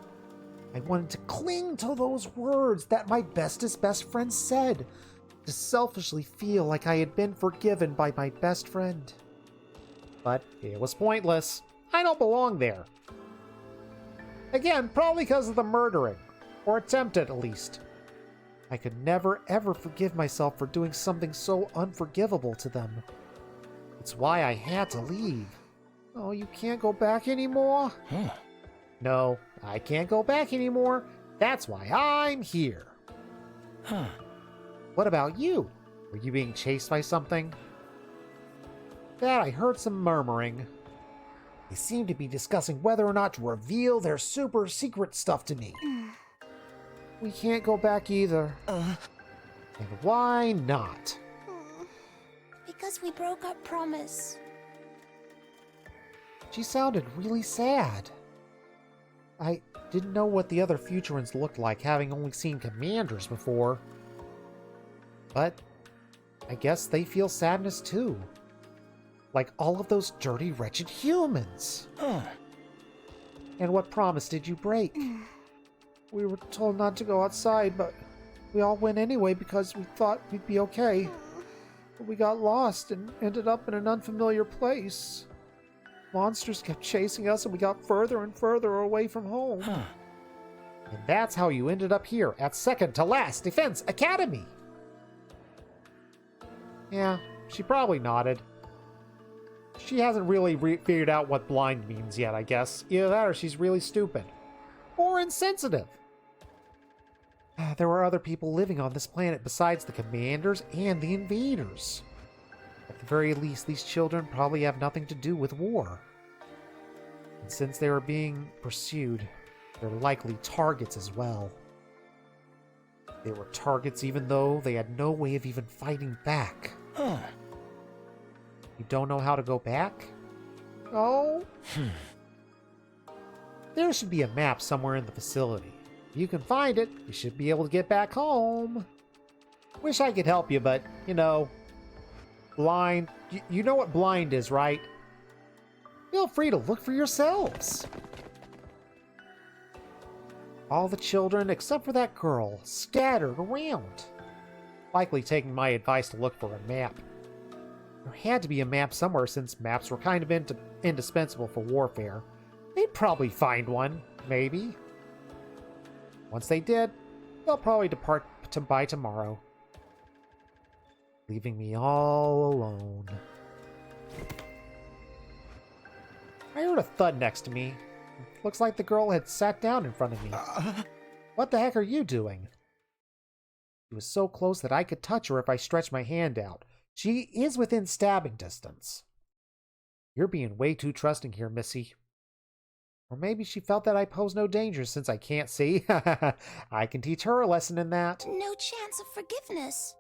I wanted to cling to those words that my bestest best friend said, to selfishly feel like I had been forgiven by my best friend. But it was pointless. I don't belong there. Again, probably because of the murdering. Or attempted, at least. I could never, ever forgive myself for doing something so unforgivable to them. It's why I had to leave. Oh, you can't go back anymore? No, I can't go back anymore. That's why I'm here. What about you? Were you being chased by something? Dad, I heard some murmuring. They seem to be discussing whether or not to reveal their super secret stuff to me. We can't go back either. And why not? Because we broke our promise. She sounded really sad. I didn't know what the other Futurans looked like, having only seen Commanders before. But I guess they feel sadness too. Like all of those dirty, wretched humans. And what promise did you break? We were told not to go outside, but we all went anyway because we thought we'd be okay. But we got lost and ended up in an unfamiliar place. Monsters kept chasing us and we got further and further away from home. And that's how you ended up here at second to last Defense Academy. Yeah, she probably nodded. She hasn't really figured out what blind means yet, I guess. Either that or she's really stupid. Or insensitive. There were other people living on this planet besides the Commanders and the Invaders. At the very least, these children probably have nothing to do with war. And since they were being pursued, they're likely targets as well. They were targets even though they had no way of even fighting back. You don't know how to go back? Oh? There should be a map somewhere in the facility. If you can find it, you should be able to get back home. Wish I could help you, but, you know, blind. You know what blind is, right? Feel free to look for yourselves. All the children, except for that girl, scattered around. Likely taking my advice to look for a map. There had to be a map somewhere since maps were kind of indispensable for warfare. They'd probably find one, maybe. Once they did, they'll probably depart by tomorrow. Leaving me all alone. I heard a thud next to me. Looks like the girl had sat down in front of me. What the heck are you doing? She was so close that I could touch her if I stretched my hand out. She is within stabbing distance. You're being way too trusting here, Missy. Or maybe she felt that I pose no danger since I can't see. I can teach her a lesson in that. No chance of forgiveness.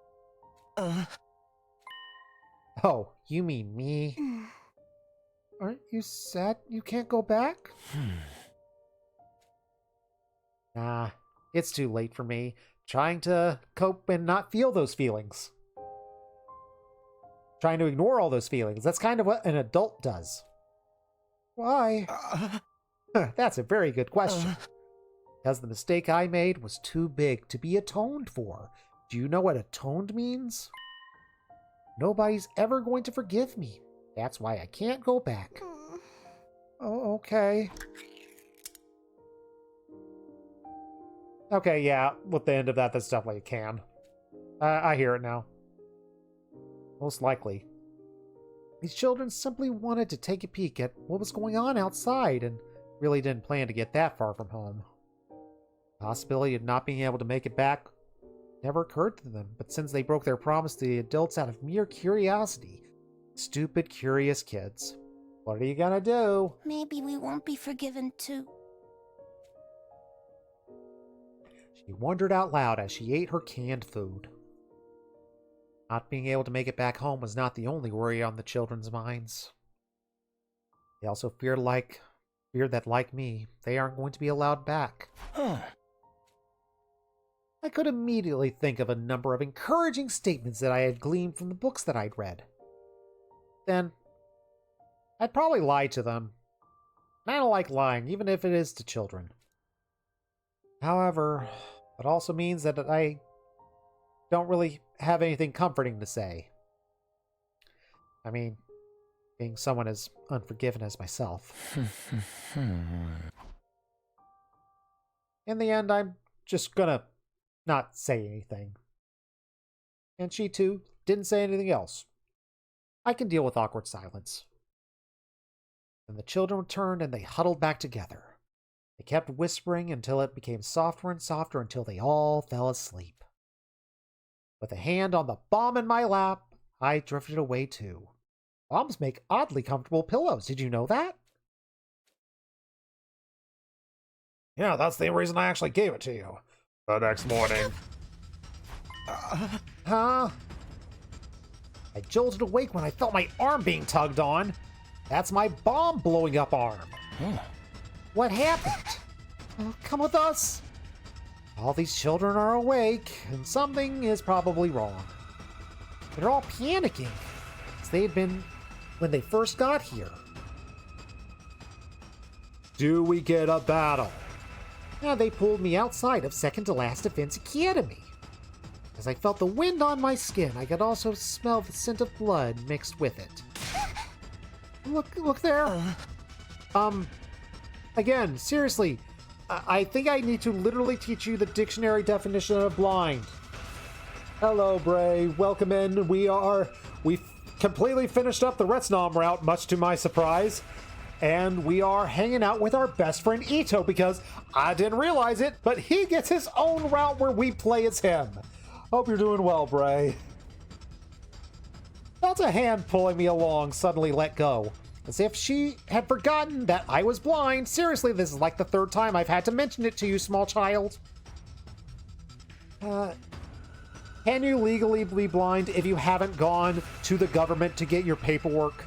Oh, you mean me? Aren't you sad you can't go back? Nah, it's too late for me. Trying to cope and not feel those feelings. Trying to ignore all those feelings. That's kind of what an adult does. Why? That's a very good question. Because the mistake I made was too big to be atoned for. Do you know what atoned means? Nobody's ever going to forgive me. That's why I can't go back. Oh, okay. Okay, yeah, with the end of that, that's definitely a can. I hear it now. Most likely. These children simply wanted to take a peek at what was going on outside and really didn't plan to get that far from home. The possibility of not being able to make it back never occurred to them, but since they broke their promise to the adults out of mere curiosity, stupid, curious kids. What are you gonna do? Maybe we won't be forgiven too. She wondered out loud as she ate her canned food. Not being able to make it back home was not the only worry on the children's minds. They also feared that, like me, they aren't going to be allowed back. I could immediately think of a number of encouraging statements that I had gleaned from the books that I'd read. Then, I'd probably lie to them. I don't like lying, even if it is to children. However, it also means that I don't really have anything comforting to say. I mean, being someone as unforgiven as myself. In the end, I'm just gonna not say anything. And she, too, didn't say anything else. I can deal with awkward silence. Then the children returned and they huddled back together. They kept whispering until it became softer and softer until they all fell asleep. With a hand on the bomb in my lap, I drifted away too. Bombs make oddly comfortable pillows. Did you know that? Yeah, that's the reason I actually gave it to you. The next morning. Huh? I jolted awake when I felt my arm being tugged on. That's my bomb blowing up arm. What happened? Come with us. All these children are awake, and something is probably wrong. They're all panicking, as they had been when they first got here. Do we get a battle? Now they pulled me outside of second to last Defense Academy. As I felt the wind on my skin, I could also smell the scent of blood mixed with it. Look there. Again, seriously, I think I need to literally teach you the dictionary definition of blind. Hello, Bray. Welcome in. We've completely finished up the Retsnom route, much to my surprise. And we are hanging out with our best friend Eito because I didn't realize it, but he gets his own route where we play as him. Hope you're doing well, Bray. Felt a hand pulling me along suddenly let go, as if she had forgotten that I was blind. Seriously, this is like the third time I've had to mention it to you, small child. Can you legally be blind if you haven't gone to the government to get your paperwork?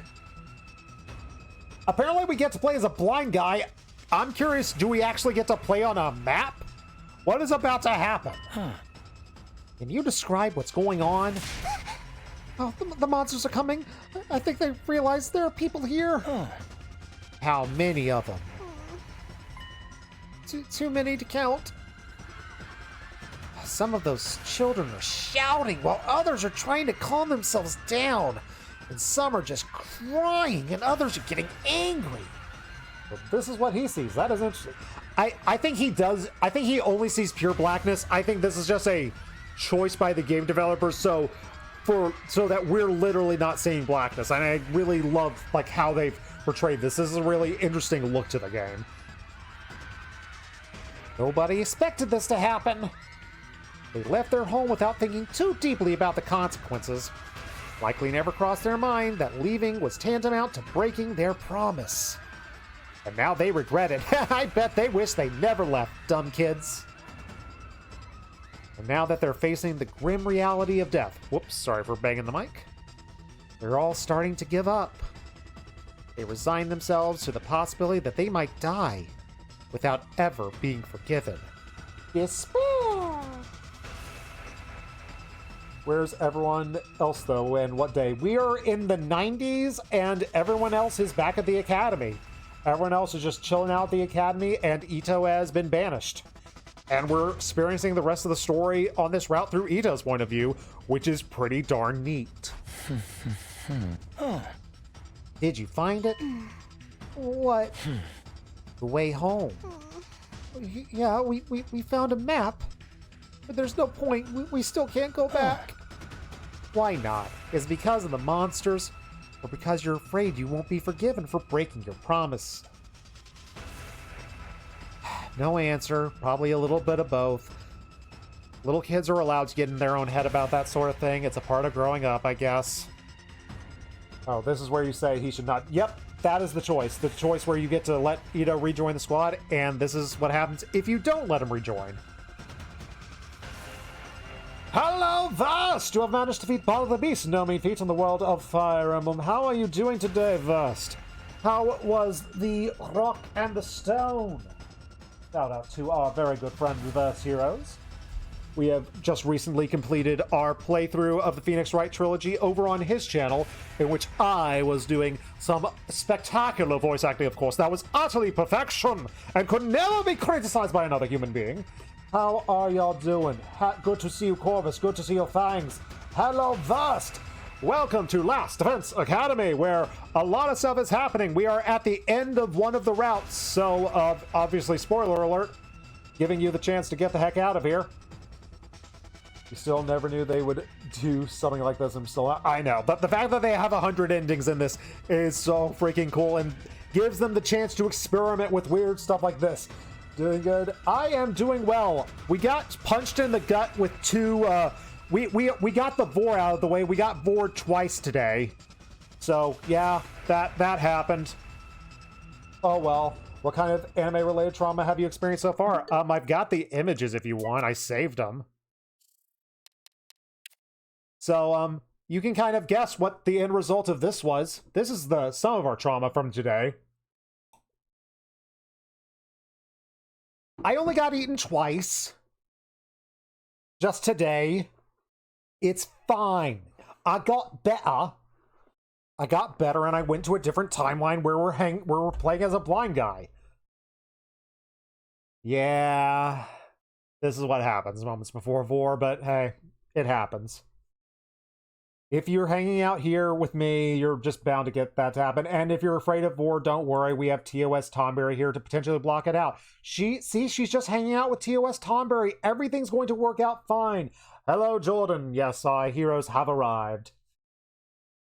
Apparently we get to play as a blind guy. I'm curious, do we actually get to play on a map? What is about to happen? Can you describe what's going on? Oh, the monsters are coming. I think they realize there are people here. How many of them? Too many to count. Some of those children are shouting while others are trying to calm themselves down. And some are just crying and others are getting angry. Well, this is what he sees. That is interesting. I think he does. I think he only sees pure blackness. I think this is just a choice by the game developers so that we're literally not seeing blackness. And I really love like how they've portrayed this. This is a really interesting look to the game. Nobody expected this to happen. They left their home without thinking too deeply about the consequences. Likely never crossed their mind that leaving was tantamount to breaking their promise. And now they regret it. I bet they wish they never left, dumb kids. And now that they're facing the grim reality of death, whoops, sorry for banging the mic, they're all starting to give up. They resign themselves to the possibility that they might die without ever being forgiven. Despair! Where's everyone else, though, and what day? We are in the 90s, and everyone else is back at the academy. Everyone else is just chilling out at the academy, and Eito has been banished. And we're experiencing the rest of the story on this route through Ito's point of view, which is pretty darn neat. Did you find it? What? The way home. Yeah, we found a map. But there's no point. We still can't go back. Why not? Is it because of the monsters? Or because you're afraid you won't be forgiven for breaking your promise? No answer. Probably a little bit of both. Little kids are allowed to get in their own head about that sort of thing. It's a part of growing up, I guess. Oh, this is where you say he should not... Yep, that is the choice. The choice where you get to let Eito rejoin the squad, and this is what happens if you don't let him rejoin. Hello, Vast! You have managed to defeat Ball of the Beast, no mean feat in the world of Fire Emblem. How are you doing today, Vast? How was the Rock and the Stone? Shout out to our very good friend, Reverse Heroes. We have just recently completed our playthrough of the Phoenix Wright trilogy over on his channel, in which I was doing some spectacular voice acting, of course. That was utterly perfection and could never be criticized by another human being. How are y'all doing? Good to see you, Corvus. Good to see your fangs. Hello, Vust! Welcome to Last Defense Academy, where a lot of stuff is happening. We are at the end of one of the routes, so obviously, spoiler alert, giving you the chance to get the heck out of here. You still never knew they would do something like this. I know, but the fact that they have 100 endings in this is so freaking cool and gives them the chance to experiment with weird stuff like this. Doing good. I am doing well. We got punched in the gut with two, we got the Vor out of the way. We got Vor twice today. So, yeah, that happened. Oh, well. What kind of anime-related trauma have you experienced so far? I've got the images if you want. I saved them. So, you can kind of guess what the end result of this was. This is some of our trauma from today. I only got eaten twice. Just today. It's fine. I got better. And I went to a different timeline where we're playing as a blind guy. Yeah. This is what happens moments before Vor, but hey, it happens. If you're hanging out here with me, you're just bound to get that to happen. And if you're afraid of Vor, don't worry. We have TOS Tomberry here to potentially block it out. She's just hanging out with TOS Tomberry. Everything's going to work out fine. Hello, Jordan. Yes, our heroes have arrived.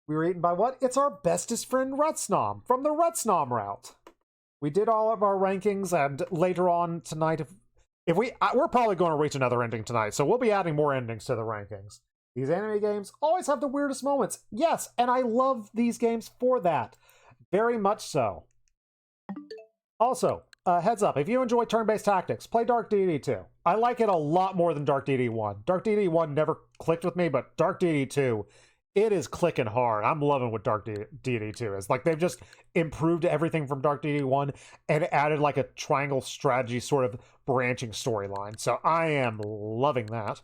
We were eaten by what? It's our bestest friend, Retsnom, from the Retsnom route. We did all of our rankings, and later on tonight, we're probably going to reach another ending tonight, so we'll be adding more endings to the rankings. These anime games always have the weirdest moments. Yes, and I love these games for that. Very much so. Also, heads up, if you enjoy turn-based tactics, play Dark Deity 2. I like it a lot more than Dark Deity 1. Dark Deity 1 never clicked with me, but Dark Deity 2, it is clicking hard. I'm loving what Dark Deity 2 is. Like, they've just improved everything from Dark Deity 1 and added like a triangle strategy sort of branching storyline. So I am loving that.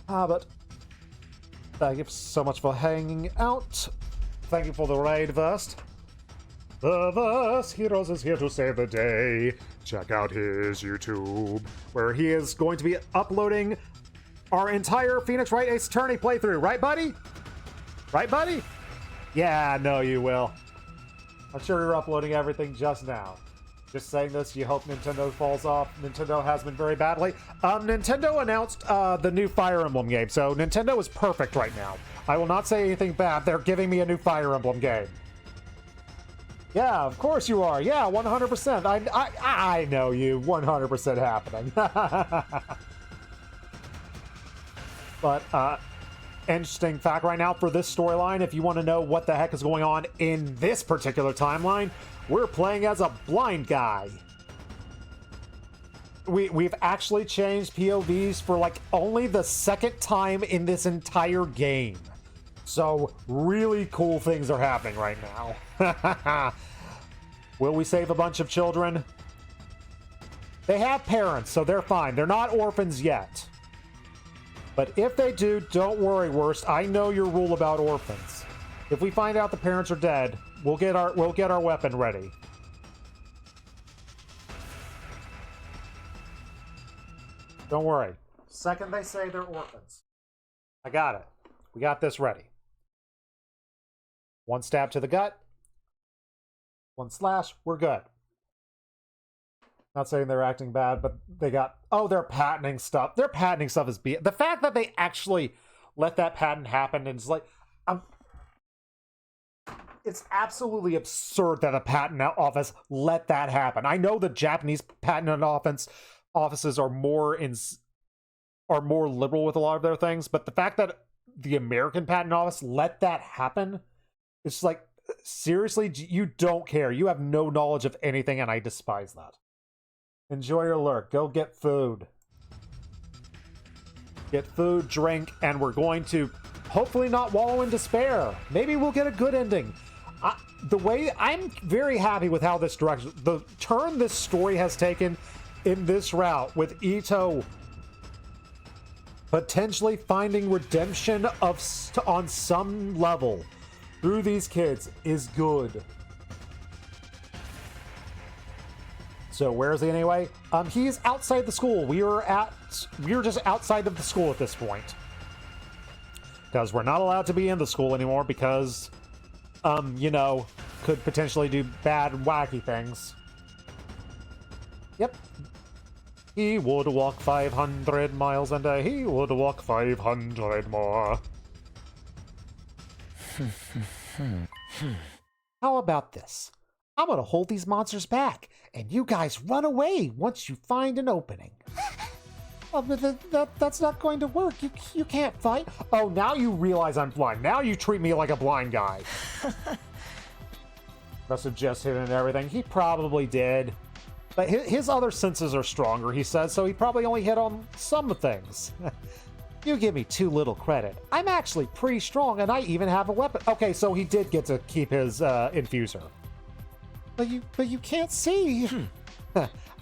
But thank you so much for hanging out. Thank you for the raid, Verst. The Verst Heroes is here to save the day. Check out his YouTube, where he is going to be uploading our entire Phoenix Wright Ace Attorney playthrough. Right, buddy? Right, buddy? Yeah, no, you will. I'm sure you're uploading everything just now. Just saying this, you hope Nintendo falls off. Nintendo has been very badly. Nintendo announced the new Fire Emblem game, so Nintendo is perfect right now. I will not say anything bad. They're giving me a new Fire Emblem game. Yeah, of course you are. Yeah, 100%. I know you. 100% happening. But, interesting fact right now for this storyline, if you want to know what the heck is going on in this particular timeline, we're playing as a blind guy. We've actually changed POVs for like only the second time in this entire game. So really cool things are happening right now. Will we save a bunch of children? They have parents, so they're fine. They're not orphans yet. But if they do, don't worry, Worst. I know your rule about orphans. If we find out the parents are dead, we'll get our weapon ready. Don't worry. Second they say they're orphans. I got it. We got this ready. One stab to the gut. One slash. We're good. Not saying they're acting bad, but they got... Oh, they're patenting stuff. Their patenting stuff is... The fact that they actually let that patent happen and it's like... It's absolutely absurd that a patent office let that happen. I know the Japanese patent offices are more liberal with a lot of their things, but the fact that the American patent office let that happen, it's like, seriously, you don't care. You have no knowledge of anything, and I despise that. Enjoy your lurk. Go get food. Get food, drink, and we're going to hopefully not wallow in despair. Maybe we'll get a good ending. I'm very happy with how this direction, the turn this story has taken in this route, with Eito potentially finding redemption on some level through these kids is good. So where is he anyway? He's outside the school. We're just outside of the school at this point. Because we're not allowed to be in the school anymore because, you know, could potentially do bad, wacky things. Yep. He would walk 500 miles and he would walk 500 more. How about this? I'm gonna hold these monsters back, and you guys run away once you find an opening. Oh, but that's not going to work. You can't fight. Oh, now you realize I'm blind. Now you treat me like a blind guy. Must have just hit it and everything. He probably did. But his other senses are stronger, he says, so he probably only hit on some things. You give me too little credit. I'm actually pretty strong, and I even have a weapon. Okay, so he did get to keep his infuser. But you can't see.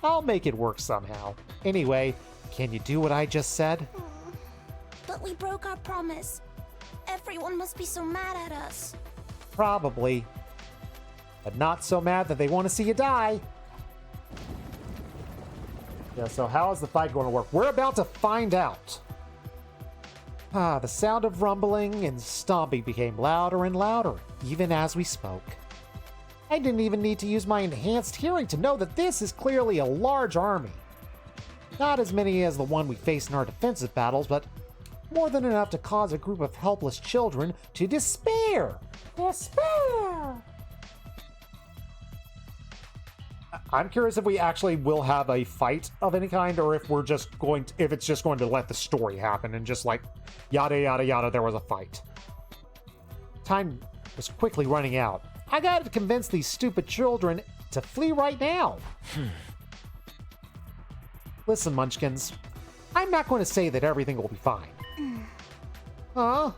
I'll make it work somehow. Anyway, can you do what I just said? But we broke our promise. Everyone must be so mad at us. Probably. But not so mad that they want to see you die. Yeah, so how is the fight going to work? We're about to find out. The sound of rumbling and stomping became louder and louder, even as we spoke. I didn't even need to use my enhanced hearing to know that this is clearly a large army. Not as many as the one we faced in our defensive battles, but more than enough to cause a group of helpless children to despair. Despair! I'm curious if we actually will have a fight of any kind, or if we're just going to, if it's just going to let the story happen and just like yada yada yada, there was a fight. Time was quickly running out. I gotta convince these stupid children to flee right now. Listen, Munchkins, I'm not going to say that everything will be fine. Huh?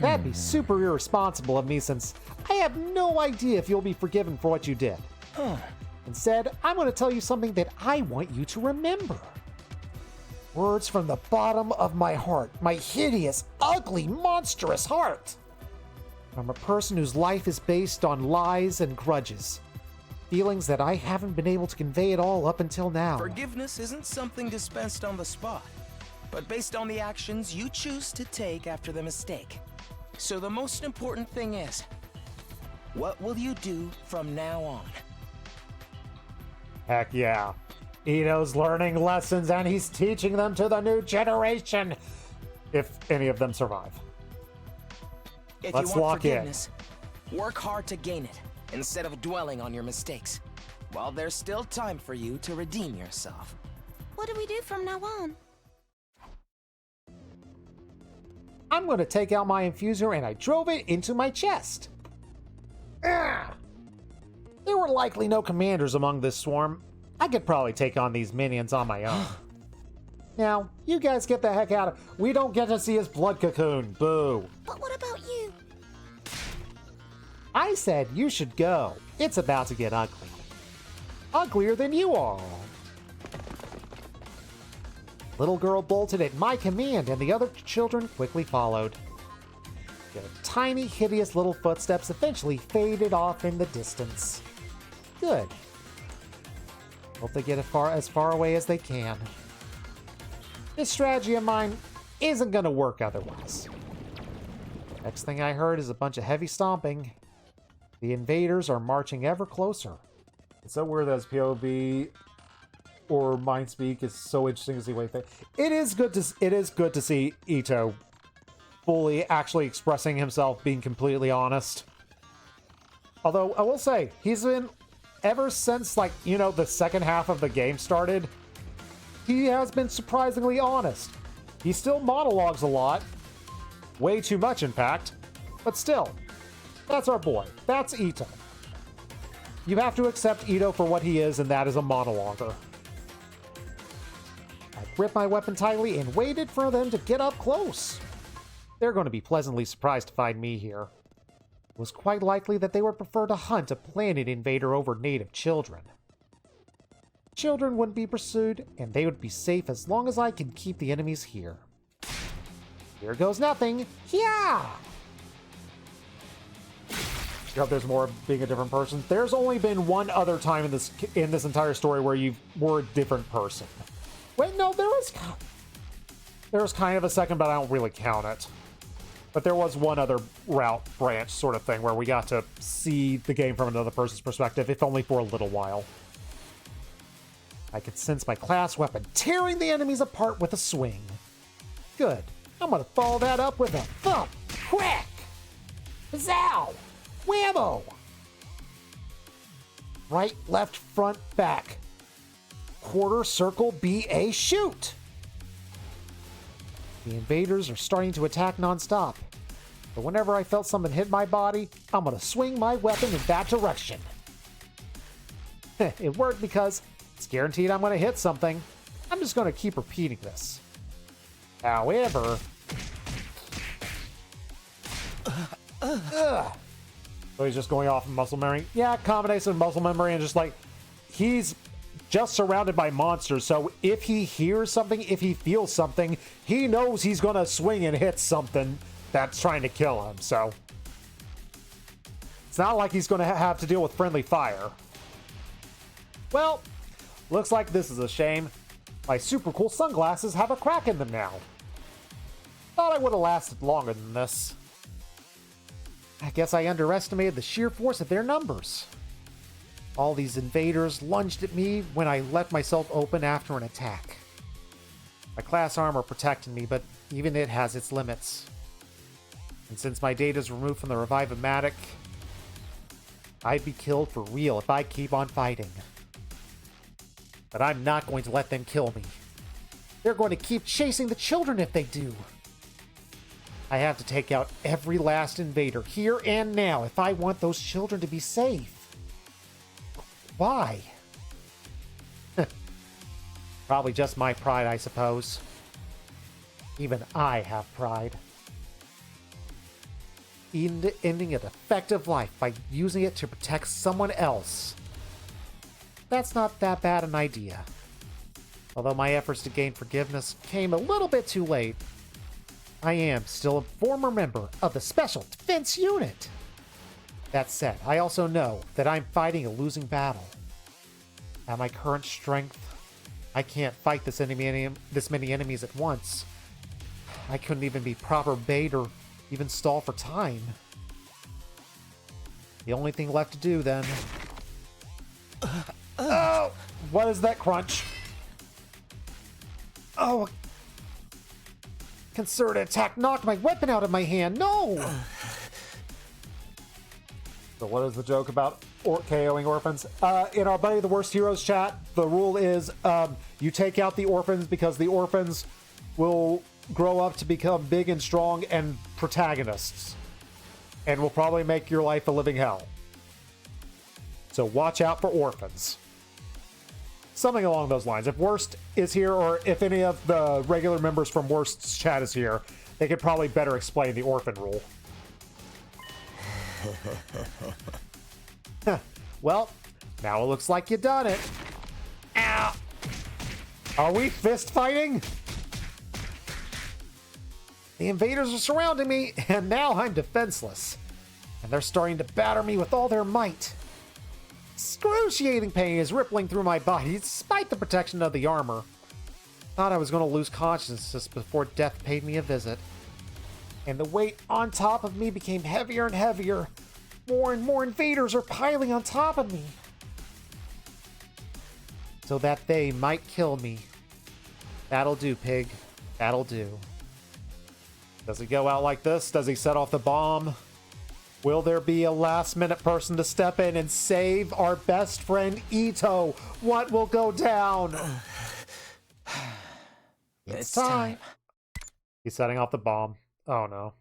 That'd be super irresponsible of me, since I have no idea if you'll be forgiven for what you did. Instead, I'm going to tell you something that I want you to remember. Words from the bottom of my heart, my hideous, ugly, monstrous heart. From a person whose life is based on lies and grudges. Feelings that I haven't been able to convey at all up until now. Forgiveness isn't something dispensed on the spot, but based on the actions you choose to take after the mistake. So the most important thing is, what will you do from now on? Heck yeah. Eito's learning lessons and he's teaching them to the new generation. If any of them survive. If Let's you want lock forgiveness, work hard to gain it, instead of dwelling on your mistakes. While there's still time for you to redeem yourself. What do we do from now on? I'm going to take out my infuser and I drove it into my chest. Ah! There were likely no commanders among this swarm. I could probably take on these minions on my own. Now, you guys get the heck out of... We don't get to see his blood cocoon. Boo. But what about you? I said you should go. It's about to get ugly. Uglier than you are. Little girl bolted at my command, and the other children quickly followed. Their tiny, hideous little footsteps eventually faded off in the distance. Good. Hope they get as far away as they can. This strategy of mine isn't gonna work otherwise. Next thing I heard is a bunch of heavy stomping. The invaders are marching ever closer. It's so weird that his POV or mind speak is so interesting to see what they think. It is good to see Eito fully actually expressing himself, being completely honest. Although I will say, he's been, ever since, like, you know, the second half of the game started, he has been surprisingly honest. He still monologues a lot. Way too much, in fact. But still, that's our boy. That's Eito. You have to accept Eito for what he is, and that is a monologuer. I gripped my weapon tightly and waited for them to get up close. They're going to be pleasantly surprised to find me here. It was quite likely that they would prefer to hunt a planet invader over native children. Children wouldn't be pursued, and they would be safe as long as I can keep the enemies here. Here goes nothing. Yeah! there's more of being a different person. There's only been one other time in this entire story where you were a different person. Wait, no, there was kind of a second, but I don't really count it. But there was one other route branch sort of thing where we got to see the game from another person's perspective, if only for a little while. I could sense my class weapon tearing the enemies apart with a swing. Good. I'm gonna follow that up with a thump, crack, zow, whammo. Right, left, front, back. Quarter, circle, BA, shoot. The invaders are starting to attack nonstop. But whenever I felt something hit my body, I'm gonna swing my weapon in that direction. It worked because it's guaranteed I'm gonna hit something. I'm just gonna keep repeating this. However... So he's just going off of muscle memory. Yeah, combination of muscle memory and just like... He's just surrounded by monsters, so if he hears something, if he feels something, he knows he's gonna swing and hit something that's trying to kill him, so... It's not like he's gonna have to deal with friendly fire. Well, looks like this is a shame. My super cool sunglasses have a crack in them now. Thought I would have lasted longer than this. I guess I underestimated the sheer force of their numbers. All these invaders lunged at me when I let myself open after an attack. My class armor protected me, but even it has its limits. And since my data is removed from the Revive-O-Matic, I'd be killed for real if I keep on fighting. But I'm not going to let them kill me. They're going to keep chasing the children if they do. I have to take out every last invader here and now if I want those children to be safe. Why? Probably just my pride, I suppose. Even I have pride. Ending a defective life by using it to protect someone else. That's not that bad an idea. Although my efforts to gain forgiveness came a little bit too late, I am still a former member of the Special Defense Unit. That said, I also know that I'm fighting a losing battle. At my current strength, I can't fight this many enemies at once. I couldn't even be proper bait or even stall for time. The only thing left to do then... Oh! What is that crunch? Oh! Concerted attack knocked my weapon out of my hand. No! So what is the joke about KOing orphans? In our Buddy the Worst Heroes chat, the rule is you take out the orphans because the orphans will grow up to become big and strong and protagonists. And will probably make your life a living hell. So watch out for orphans. Something along those lines. If Worst is here, or if any of the regular members from Worst's chat is here, they could probably better explain the orphan rule. Well, now it looks like you done it. Ow! Are we fist fighting? The invaders are surrounding me, and now I'm defenseless. And they're starting to batter me with all their might. Excruciating pain is rippling through my body, despite the protection of the armor. Thought I was going to lose consciousness before death paid me a visit. And the weight on top of me became heavier and heavier. More and more invaders are piling on top of me. So that they might kill me. That'll do, pig. That'll do. Does he go out like this? Does he set off the bomb? Will there be a last-minute person to step in and save our best friend Eito? What will go down? It's time. He's setting off the bomb. Oh no.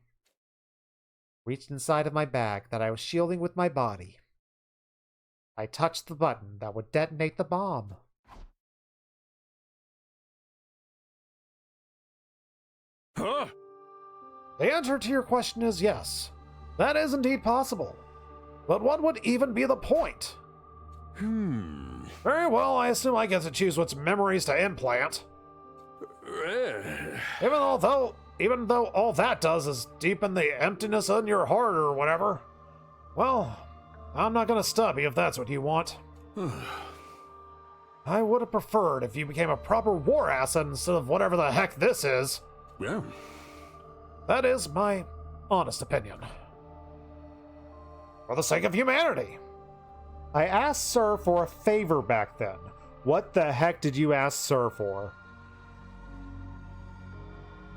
Reached inside of my bag that I was shielding with my body. I touched the button that would detonate the bomb. Huh? The answer to your question is yes. That is indeed possible. But what would even be the point? Very well, I assume I get to choose which memories to implant. Even though all that does is deepen the emptiness in your heart or whatever. Well, I'm not gonna stop you if that's what you want. I would have preferred if you became a proper war asset instead of whatever the heck this is. Yeah. That is my honest opinion. For the sake of humanity. I asked Sir for a favor back then. What the heck did you ask Sir for?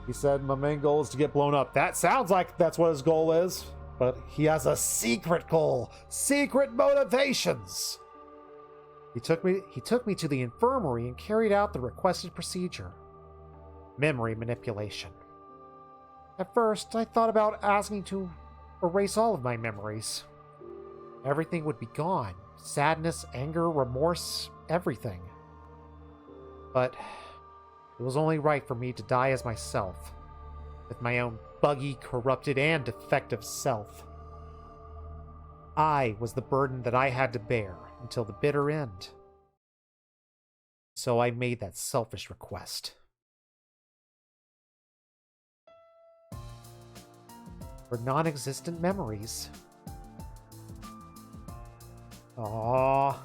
He said my main goal is to get blown up. That sounds like that's what his goal is. But he has a secret goal. Secret motivations. He took me to the infirmary and carried out the requested procedure. Memory manipulation. At first, I thought about asking to erase all of my memories. Everything would be gone. Sadness, anger, remorse, everything. But it was only right for me to die as myself, with my own buggy, corrupted, and defective self. I was the burden that I had to bear until the bitter end. So I made that selfish request. For non-existent memories. Aww.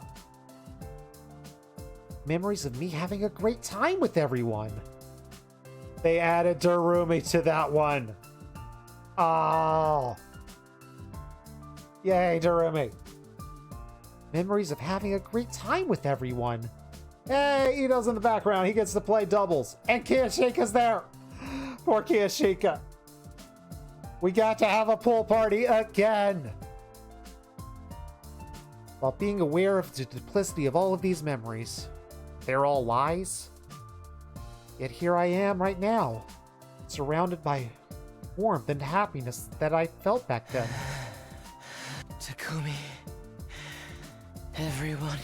Memories of me having a great time with everyone. They added Takumi to that one. Oh. Yay, Takumi. Memories of having a great time with everyone. Hey, Ito's in the background. He gets to play doubles. And Kiyashika's there. Poor Kiyashika. We got to have a pool party again. While being aware of the duplicity of all of these memories, they're all lies. Yet here I am right now, surrounded by warmth and happiness that I felt back then. Takumi. Everyone.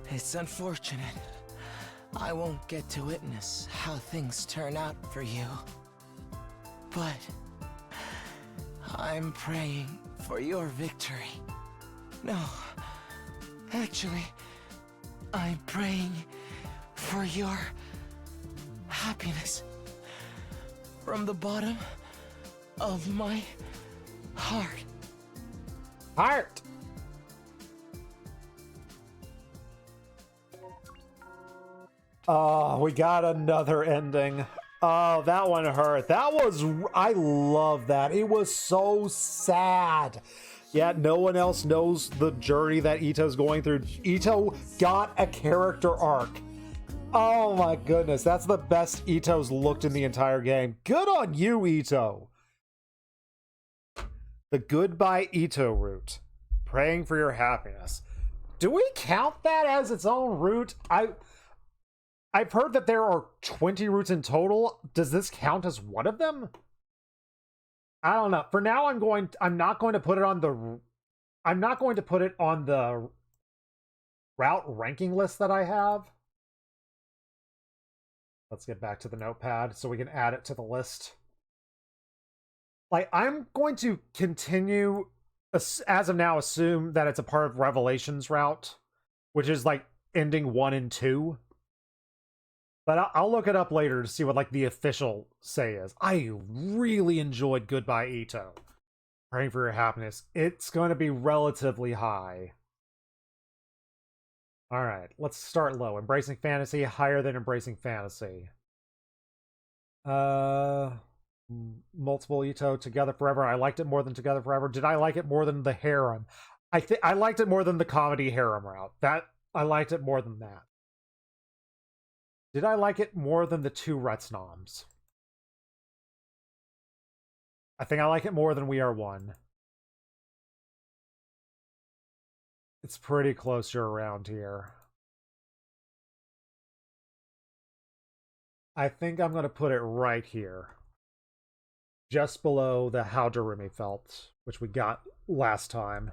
It's unfortunate. I won't get to witness how things turn out for you. But I'm praying for your victory. No, actually, I'm praying for your happiness. From the bottom of my heart. Heart! Oh, we got another ending. Oh, that one hurt. I love that. It was so sad. Yet no one else knows the journey that Ito's going through. Ito got a character arc. Oh my goodness, that's the best Ito's looked in the entire game. Good on you, Ito. The Goodbye Ito route. Praying for your happiness. Do we count that as its own route? I've heard that there are 20 routes in total. Does this count as one of them? I don't know. For now, I'm not going to put it on the route ranking list that I have. Let's get back to the notepad so we can add it to the list. Like, I'm going to continue, as of now, assume that it's a part of Revelations route, which is like ending 1 and 2. But I'll look it up later to see what like the official say is. I really enjoyed Goodbye Ito. Praying for your happiness. It's going to be relatively high. Alright, let's start low. Embracing Fantasy, higher than Embracing Fantasy. Multiple Ito, Together Forever. I liked it more than Together Forever. Did I like it more than the Harem? I liked it more than the comedy Harem route. I liked it more than that. Did I like it more than the 2 Retsnoms? I think I like it more than We Are One. It's pretty close around here. I think I'm going to put it right here. Just below the How Darumi Felt, which we got last time.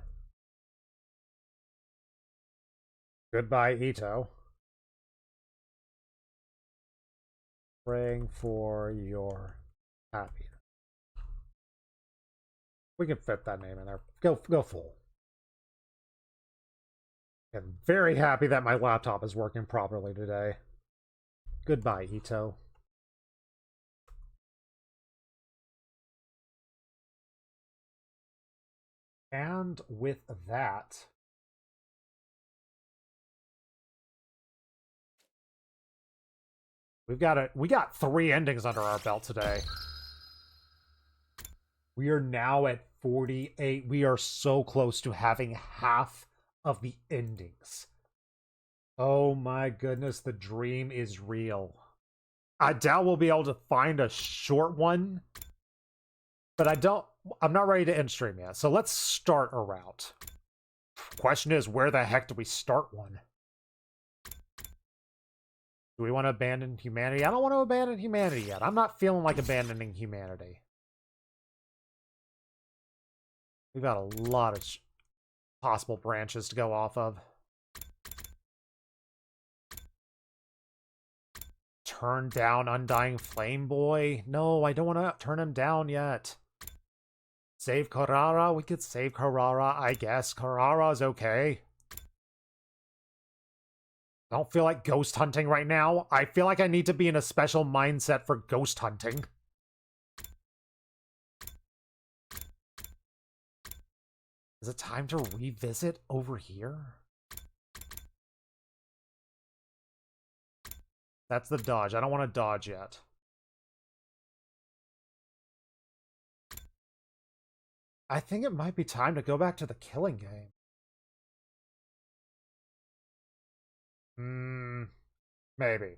Goodbye, Ito. Praying for your happiness. We can fit that name in there. Go full. I'm very happy that my laptop is working properly today. Goodbye, Ito. And with that, we got 3 endings under our belt today. We are now at 48. We are so close to having half of the endings. Oh my goodness, the dream is real. I doubt we'll be able to find a short one, but I'm not ready to end stream yet. So let's start a route. Question is, where the heck do we start one? Do we want to abandon humanity? I don't want to abandon humanity yet. I'm not feeling like abandoning humanity. We've got a lot of possible branches to go off of. Turn down Undying Flame Boy? No, I don't want to turn him down yet. Save Carrara? We could save Carrara, I guess. Carrara's okay. I don't feel like ghost hunting right now. I feel like I need to be in a special mindset for ghost hunting. Is it time to revisit over here? That's the dodge. I don't want to dodge yet. I think it might be time to go back to the killing game. Maybe.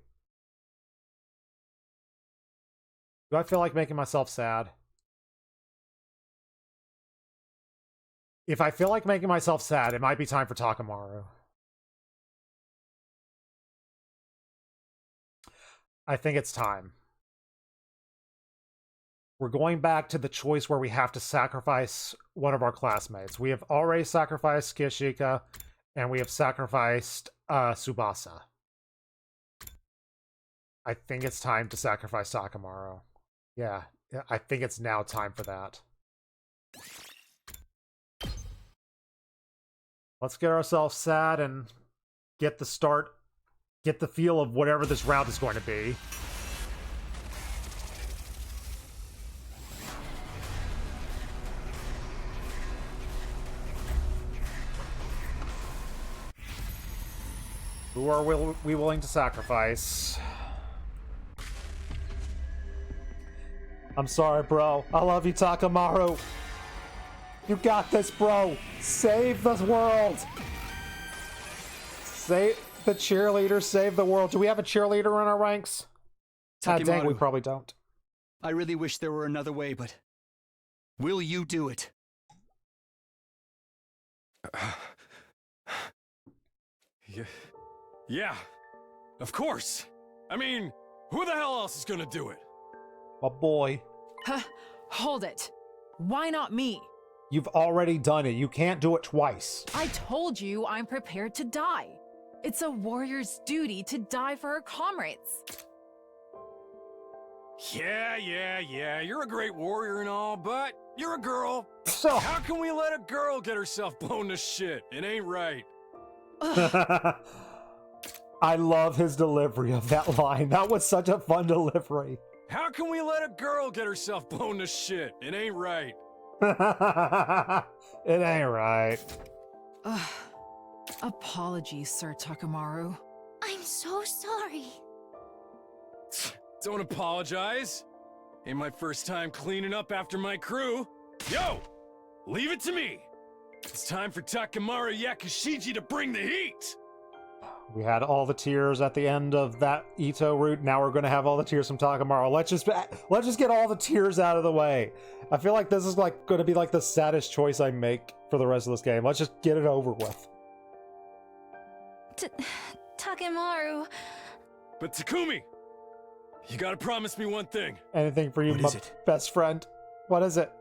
Do I feel like making myself sad? If I feel like making myself sad, it might be time for Takamaru. I think it's time. We're going back to the choice where we have to sacrifice one of our classmates. We have already sacrificed Kishika, and we have sacrificed Tsubasa. I think it's time to sacrifice Takamaru. Yeah, I think it's now time for that. Let's get ourselves sad and get the feel of whatever this route is going to be. Who are we willing to sacrifice? I'm sorry, bro. I love you, Takamaru. You got this, bro. Save the world. Save the cheerleader, save the world. Do we have a cheerleader in our ranks? God dang, we probably don't. I really wish there were another way, but will you do it? Yeah, of course. I mean, who the hell else is gonna do it? My boy. Hold it. Why not me? You've already done it. You can't do it twice. I told you I'm prepared to die. It's a warrior's duty to die for her comrades. Yeah. You're a great warrior and all, but you're a girl. So How can we let a girl get herself blown to shit? It ain't right. I love his delivery of that line. That was such a fun delivery. How can we let a girl get herself blown to shit? It ain't right. It ain't right. Apologies, Sir Takamaru. I'm so sorry. Don't apologize. Ain't my first time cleaning up after my crew. Yo! Leave it to me! It's time for Takamaru Yakushiji to bring the heat! We had all the tears at the end of that Eito route. Now we're going to have all the tears from Takamaru. Let's just get all the tears out of the way. I feel like this is like going to be like the saddest choice I make for the rest of this game. Let's just get it over with. Takemaru. But Takumi! You gotta promise me one thing. Anything for you, What my is it? best friend. What is it?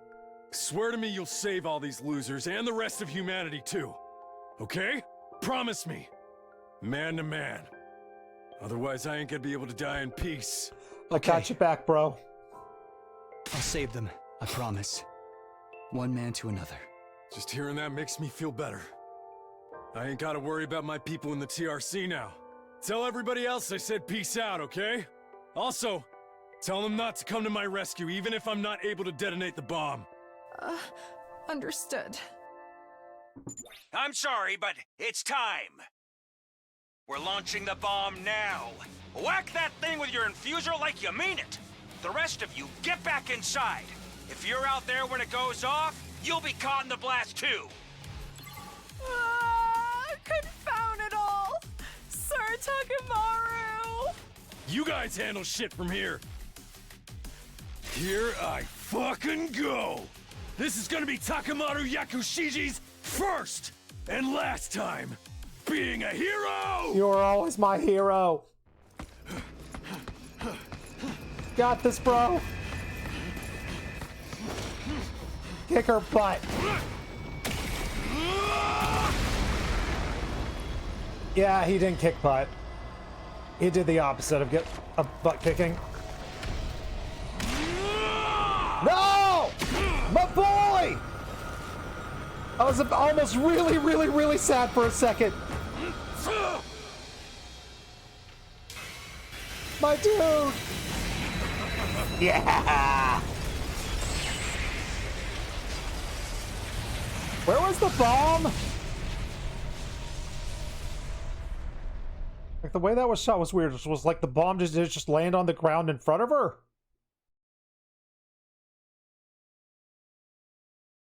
Swear to me you'll save all these losers and the rest of humanity too. Okay? Promise me. Man to man. Otherwise I ain't gonna be able to die in peace. I got your back, bro. I'll save them, I promise. One man to another. Just hearing that makes me feel better. I ain't gotta worry about my people in the TRC now. Tell everybody else I said peace out, okay? Also, tell them not to come to my rescue even if I'm not able to detonate the bomb. Understood. I'm sorry, but it's time. We're launching the bomb now. Whack that thing with your infuser like you mean it. The rest of you, get back inside. If you're out there when it goes off, you'll be caught in the blast too. Confound it all! Sir Takamaru! You guys handle shit from here. Here I fucking go! This is gonna be Takamaru Yakushiji's first and last time being a hero! You are always my hero. Got this, bro. Kick her butt. Yeah, he didn't kick butt. He did the opposite of butt kicking. No! My boy! I was almost really sad for a second. My dude! Yeah! Where was the bomb? Like, the way that was shot was weird. It was like the bomb did it just land on the ground in front of her?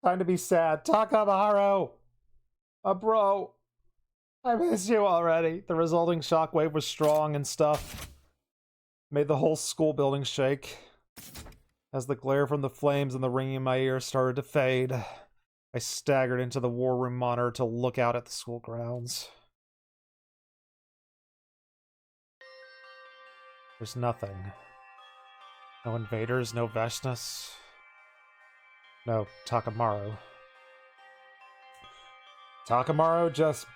Time to be sad. Takamaru! Bro. I miss you already. The resulting shockwave was strong and stuff. Made the whole school building shake. As the glare from the flames and the ringing in my ears started to fade, I staggered into the war room monitor to look out at the school grounds. There's nothing. No invaders, no Veshnas. No Takamaru. Takamaru just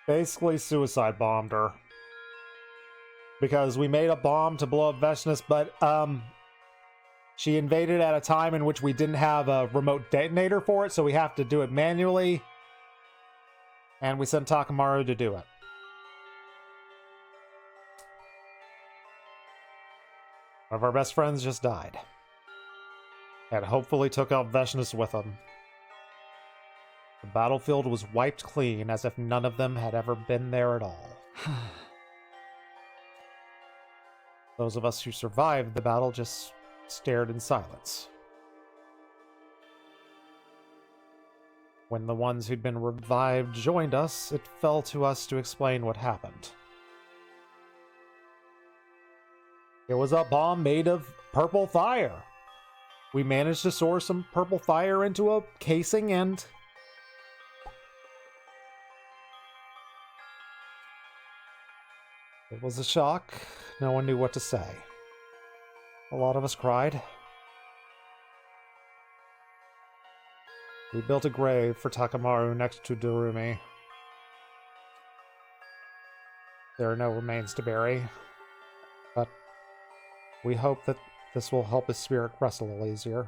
basically suicide bombed her. Because we made a bomb to blow up Veshnas, but she invaded at a time in which we didn't have a remote detonator for it, so we have to do it manually. And we sent Takamaru to do it. One of our best friends just died. And hopefully took out Veshnas with him. The battlefield was wiped clean as if none of them had ever been there at all. Those of us who survived the battle just stared in silence. When the ones who'd been revived joined us, it fell to us to explain what happened. It was a bomb made of purple fire. We managed to source some purple fire into a casing and... It was a shock. No one knew what to say. A lot of us cried. We built a grave for Takamaru next to Durumi. There are no remains to bury, but we hope that this will help his spirit rest a little easier.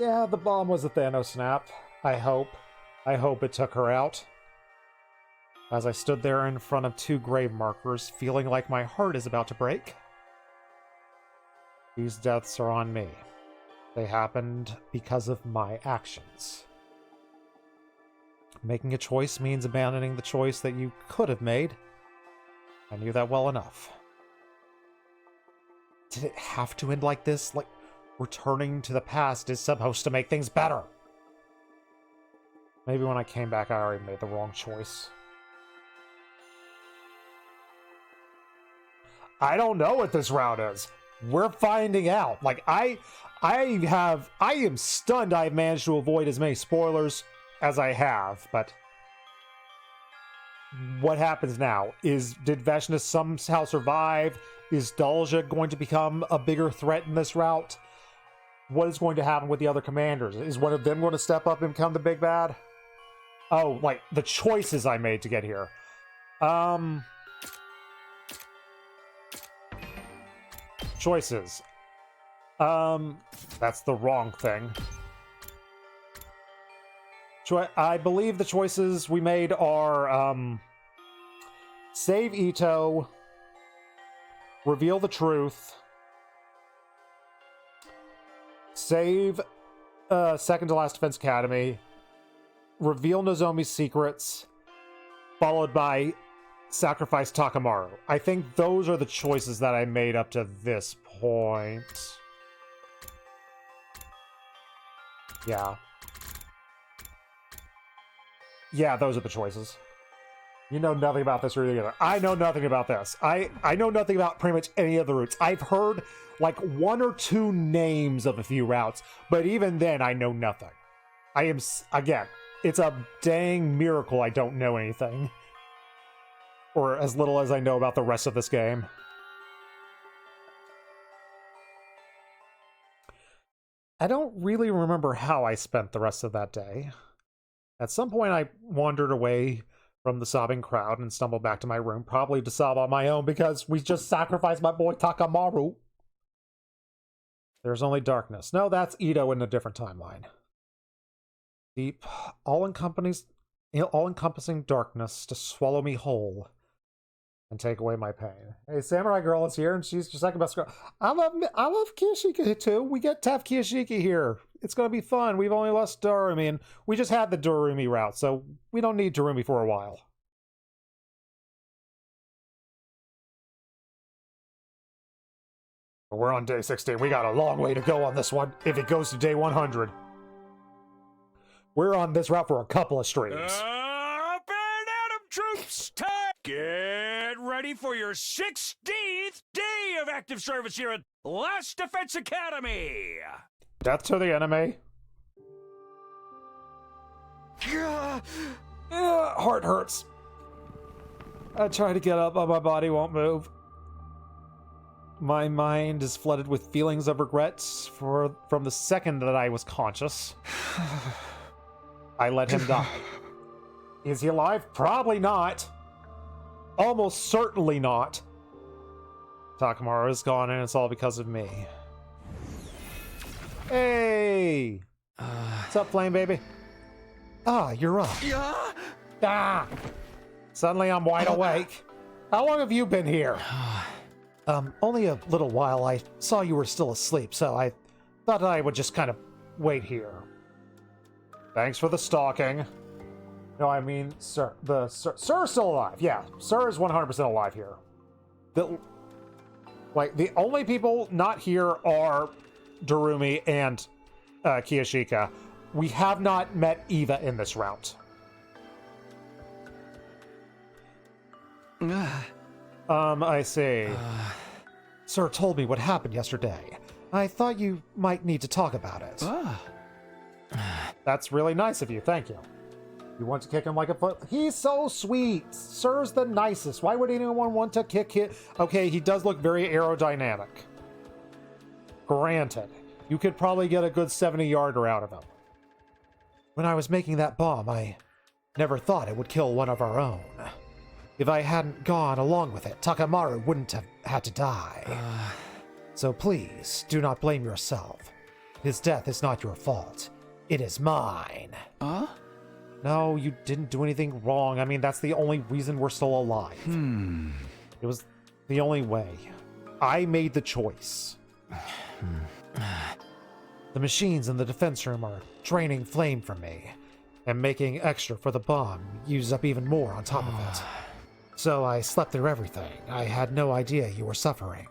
Yeah, the bomb was a Thanos snap. I hope it took her out. As I stood there in front of two grave markers, feeling like my heart is about to break. These deaths are on me. They happened because of my actions. Making a choice means abandoning the choice that you could have made. I knew that well enough. Did it have to end like this? Like, returning to the past is supposed to make things better. Maybe when I came back, I already made the wrong choice. I don't know what this route is. We're finding out. Like, I am stunned I've managed to avoid as many spoilers as I have, but what happens now? Did Veshnas somehow survive? Is Dalja going to become a bigger threat in this route? What is going to happen with the other commanders? Is one of them going to step up and become the big bad? Oh, like, the choices I made to get here. Choices. That's the wrong thing. I believe the choices we made are, save Eito, reveal the truth, save, second to last Defense Academy, reveal Nozomi's secrets, followed by sacrifice Takamaru. I think those are the choices that I made up to this point. Yeah. Yeah, those are the choices. You know nothing about this really either. I know nothing about this. I know nothing about pretty much any of the routes. I've heard like 1 or 2 names of a few routes, but even then I know nothing. I am, again, it's a dang miracle I don't know anything. Or as little as I know about the rest of this game. I don't really remember how I spent the rest of that day. At some point I wandered away from the sobbing crowd and stumbled back to my room, probably to sob on my own because we just sacrificed my boy Takamaru. There's only darkness. No, that's Eito in a different timeline. Deep, all-encompassing darkness to swallow me whole and take away my pain. Hey, Samurai Girl is here, and she's your second best girl. I love Kiyoshika too. We get to have Kiyoshika here. It's gonna be fun. We've only lost Darumi, and we just had the Darumi route, so we don't need Darumi for a while. We're on day 16. We got a long way to go on this one if it goes to day 100. We're on this route for a couple of streams. Up and Adam troops, time! Get ready for your 16th day of active service here at Last Defense Academy! Death to the enemy. Heart hurts. I try to get up, but my body won't move. My mind is flooded with feelings of regrets from the second that I was conscious. I let him die. Is he alive? Probably not. Almost certainly not. Takamaru is gone, and it's all because of me. Hey! What's up, Flame Baby? Ah, you're up. Ah! Suddenly I'm wide awake. How long have you been here? Only a little while. I saw you were still asleep, so I thought I would just kind of wait here. Thanks for the stalking. No, I mean, Sir. Sir's still alive. Yeah, Sir is 100% alive here. The only people not here are Darumi and Kiyoshika. We have not met Eva in this route. I see. Sir told me what happened yesterday. I thought you might need to talk about it. That's really nice of you, thank you. You want to kick him like a foot? He's so sweet. Sir's the nicest. Why would anyone want to kick him? Okay, he does look very aerodynamic. Granted, you could probably get a good 70-yarder out of him. When I was making that bomb, I never thought it would kill one of our own. If I hadn't gone along with it, Takamaru wouldn't have had to die. So please, do not blame yourself. His death is not your fault. It is mine. No, you didn't do anything wrong. I mean, that's the only reason we're still alive. It was the only way. I made the choice. The machines in the defense room are draining flame from me, and making extra for the bomb uses up even more on top of it. So I slept through everything. I had no idea you were suffering.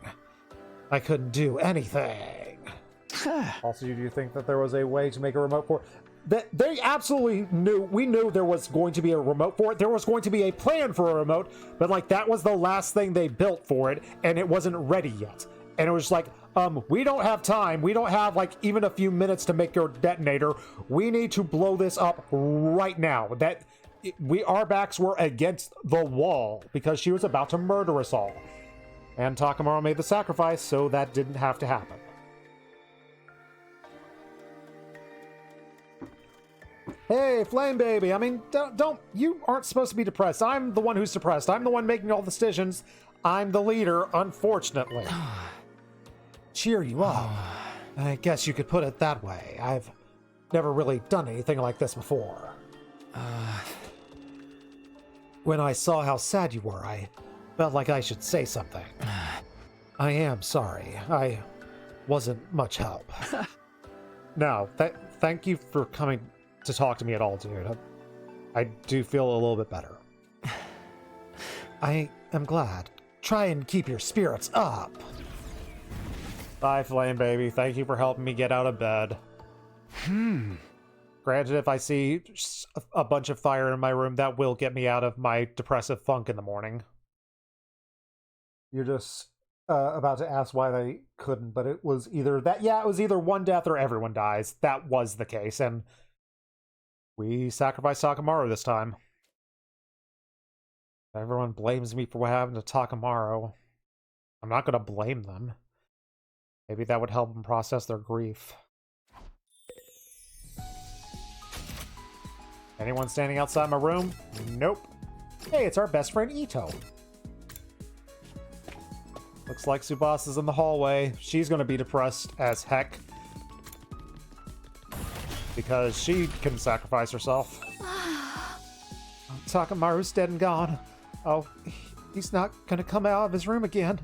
I couldn't do anything. Also, do you think that there was a way to make a remote for it? They absolutely knew. We knew there was going to be a remote for it. There was going to be a plan for a remote, but like that was the last thing they built for it, and it wasn't ready yet. And it was like, we don't have time. We don't have like even a few minutes to make your detonator. We need to blow this up right now. Our backs were against the wall because she was about to murder us all. And Takamaru made the sacrifice, so that didn't have to happen. Hey, Flame Baby, I mean, you aren't supposed to be depressed. I'm the one who's depressed. I'm the one making all the decisions. I'm the leader, unfortunately. Cheer you up. I guess you could put it that way. I've never really done anything like this before. When I saw how sad you were, I felt like I should say something. I am sorry. I wasn't much help. No, thank you for coming to talk to me at all, dude. I do feel a little bit better. I am glad. Try and keep your spirits up. Bye, Flame Baby. Thank you for helping me get out of bed. Granted, if I see a bunch of fire in my room, that will get me out of my depressive funk in the morning. You're just about to ask why they couldn't, but it was either that, yeah, it was either one death or everyone dies. That was the case, and we sacrificed Takamaru this time. Everyone blames me for what happened to Takamaru. I'm not going to blame them. Maybe that would help them process their grief. Anyone standing outside my room? Nope. Hey, it's our best friend Eito. Looks like Tsubasa's in the hallway. She's going to be depressed as heck. Because she couldn't sacrifice herself. Takamaru's dead and gone. Oh, he's not going to come out of his room again.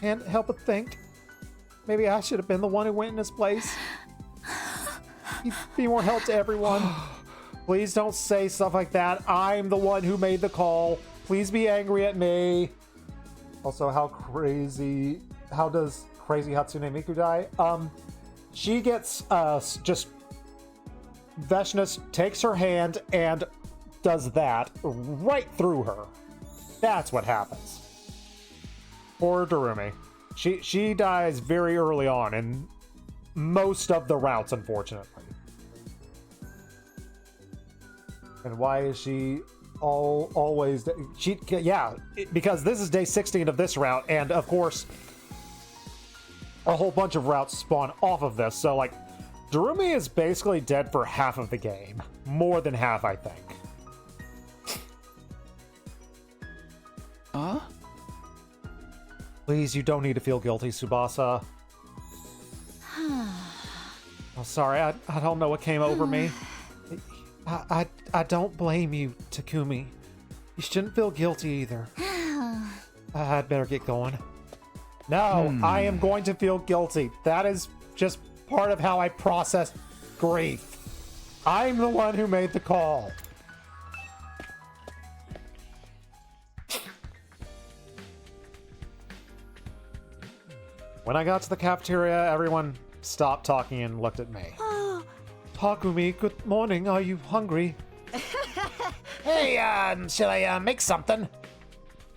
Can't help but think. Maybe I should have been the one who went in his place. He'd be more help to everyone. Please don't say stuff like that. I'm the one who made the call. Please be angry at me. Also, how does crazy Hatsune Miku die? She gets, just... Veshness takes her hand and does that right through her. That's what happens. Poor Darumi. She dies very early on in most of the routes, unfortunately. And why is she always... because this is day 16 of this route, and of course, a whole bunch of routes spawn off of this, so like, Darumi is basically dead for half of the game. More than half, I think. Huh? Please, you don't need to feel guilty, Tsubasa. Oh, sorry, I don't know what came over me. I don't blame you, Takumi. You shouldn't feel guilty either. I'd better get going. No, I am going to feel guilty. That is just part of how I process grief. I'm the one who made the call. When I got to the cafeteria, everyone stopped talking and looked at me. Takumi, good morning. Are you hungry? Hey, shall I make something?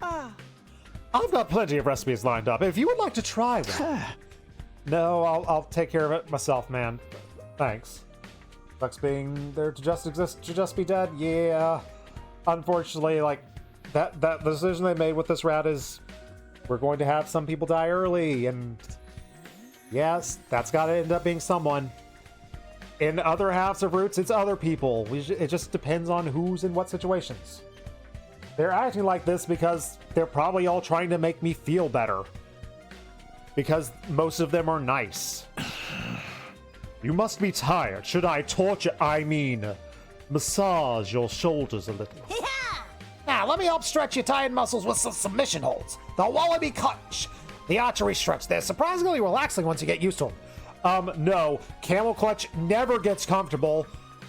I've got plenty of recipes lined up. If you would like to try one. No, I'll take care of it myself, man. Thanks. Sucks being there to just exist, to just be dead. Yeah. Unfortunately, like, that the decision they made with this route is we're going to have some people die early, and yes, that's got to end up being someone. In other halves of routes, it's other people. It just depends on who's in what situations. They're acting like this because they're probably all trying to make me feel better. Because most of them are nice. You must be tired. Should I torture? I mean, massage your shoulders a little. Yeah! Now, let me help stretch your tired muscles with some submission holds. The wallaby clutch. The archery stretch. They're surprisingly relaxing once you get used to them. No. Camel clutch never gets comfortable.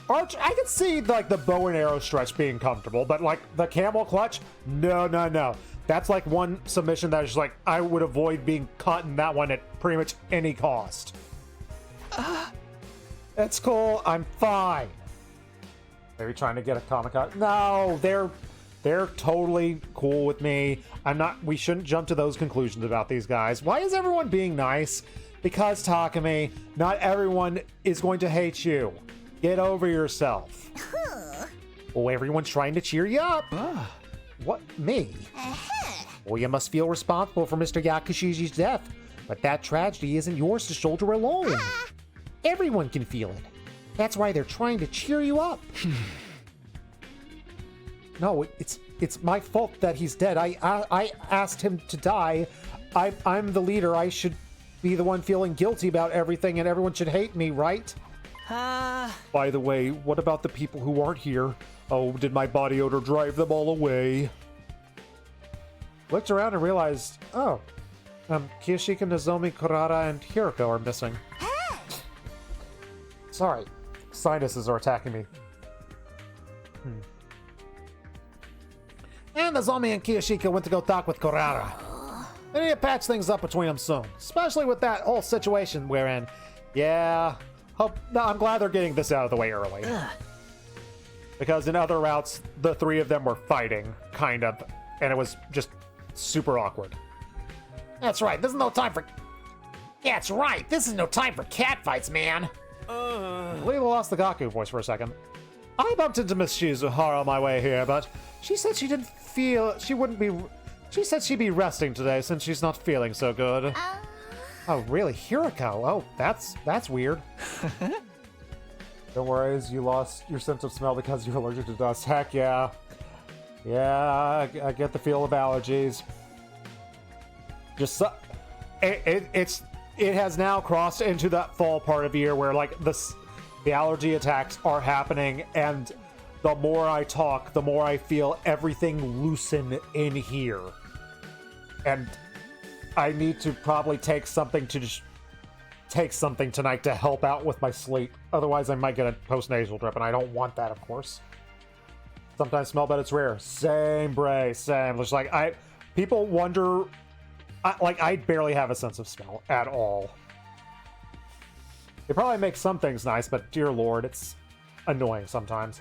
I could see, like, the bow and arrow stretch being comfortable, but, like, the camel clutch? No. That's, like, one submission that is just, like, I would avoid being caught in that one at pretty much any cost. It's cool. I'm fine. Maybe trying to get a Comic-Con. No, they're totally cool with me. We shouldn't jump to those conclusions about these guys. Why is everyone being nice? Because, Takumi, not everyone is going to hate you. Get over yourself. Oh, everyone's trying to cheer you up. What, me? Well, you must feel responsible for Mr. Yakushiji's death, but that tragedy isn't yours to shoulder alone. Everyone can feel it. That's why they're trying to cheer you up. No, it's my fault that he's dead. I asked him to die. I'm the leader. I should be the one feeling guilty about everything, and everyone should hate me, right? By the way, what about the people who aren't here? Oh, did my body odor drive them all away? Looked around and realized, Kiyashika, Nozomi, Kurata, and Hiroko are missing. Sorry, sinuses are attacking me. Nozomi and Kiyoshika went to go talk with Kurara. They need to patch things up between them soon, especially with that whole situation we're in. Yeah, I'm glad they're getting this out of the way early. Because in other routes, the three of them were fighting, kind of, and it was just super awkward. That's right, this is no time for... Yeah, that's right, this is no time for catfights, man. Leela lost the Gaku voice for a second. I bumped into Miss Shizuhara on my way here, but she said she didn't feel... She said she'd be resting today since she's not feeling so good. Oh, really? Hirako? Oh, that's weird. Don't worry, you lost your sense of smell because you're allergic to dust. Heck yeah. Yeah, I get the feel of allergies. Just it has now crossed into that fall part of the year where like the allergy attacks are happening, and the more I talk, the more I feel everything loosen in here. And I need to probably take something tonight to help out with my sleep. Otherwise, I might get a post-nasal drip, and I don't want that, of course. Sometimes smell, but it's rare. Same, Bray, same. Just like, people wonder... I barely have a sense of smell at all. It probably makes some things nice, but dear lord, it's annoying sometimes.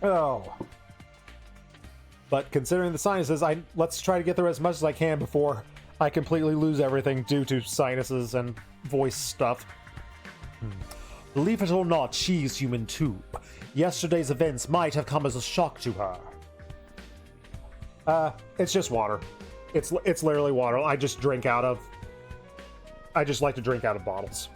Oh. But considering the sinuses, let's try to get through as much as I can before I completely lose everything due to sinuses and voice stuff. Believe it or not, she's human too. Yesterday's events might have come as a shock to her. It's just water. It's literally water. I just like to drink out of bottles.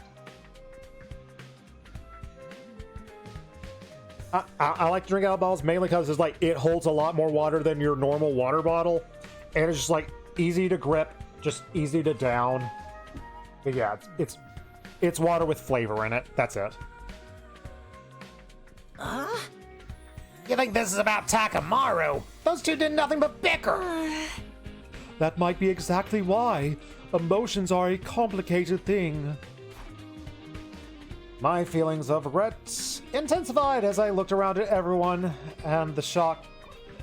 I like to drink out of bottles mainly because it's like it holds a lot more water than your normal water bottle, and it's just like easy to grip, just easy to down. But yeah, it's water with flavor in it. That's it. You think this is about Takamaru? Those two did nothing but bicker. That might be exactly why. Emotions are a complicated thing. My feelings of regret intensified as I looked around at everyone, and the shock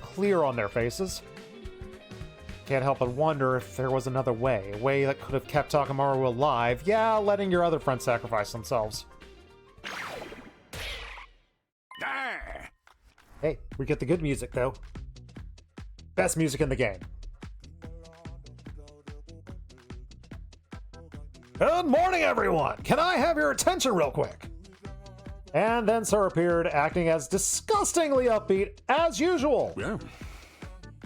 clear on their faces. Can't help but wonder if there was another way, a way that could have kept Takamaru alive. Yeah, letting your other friends sacrifice themselves. Hey, we get the good music, though. Best music in the game. Good morning, everyone! Can I have your attention real quick? And then Sir appeared, acting as disgustingly upbeat as usual. Yeah.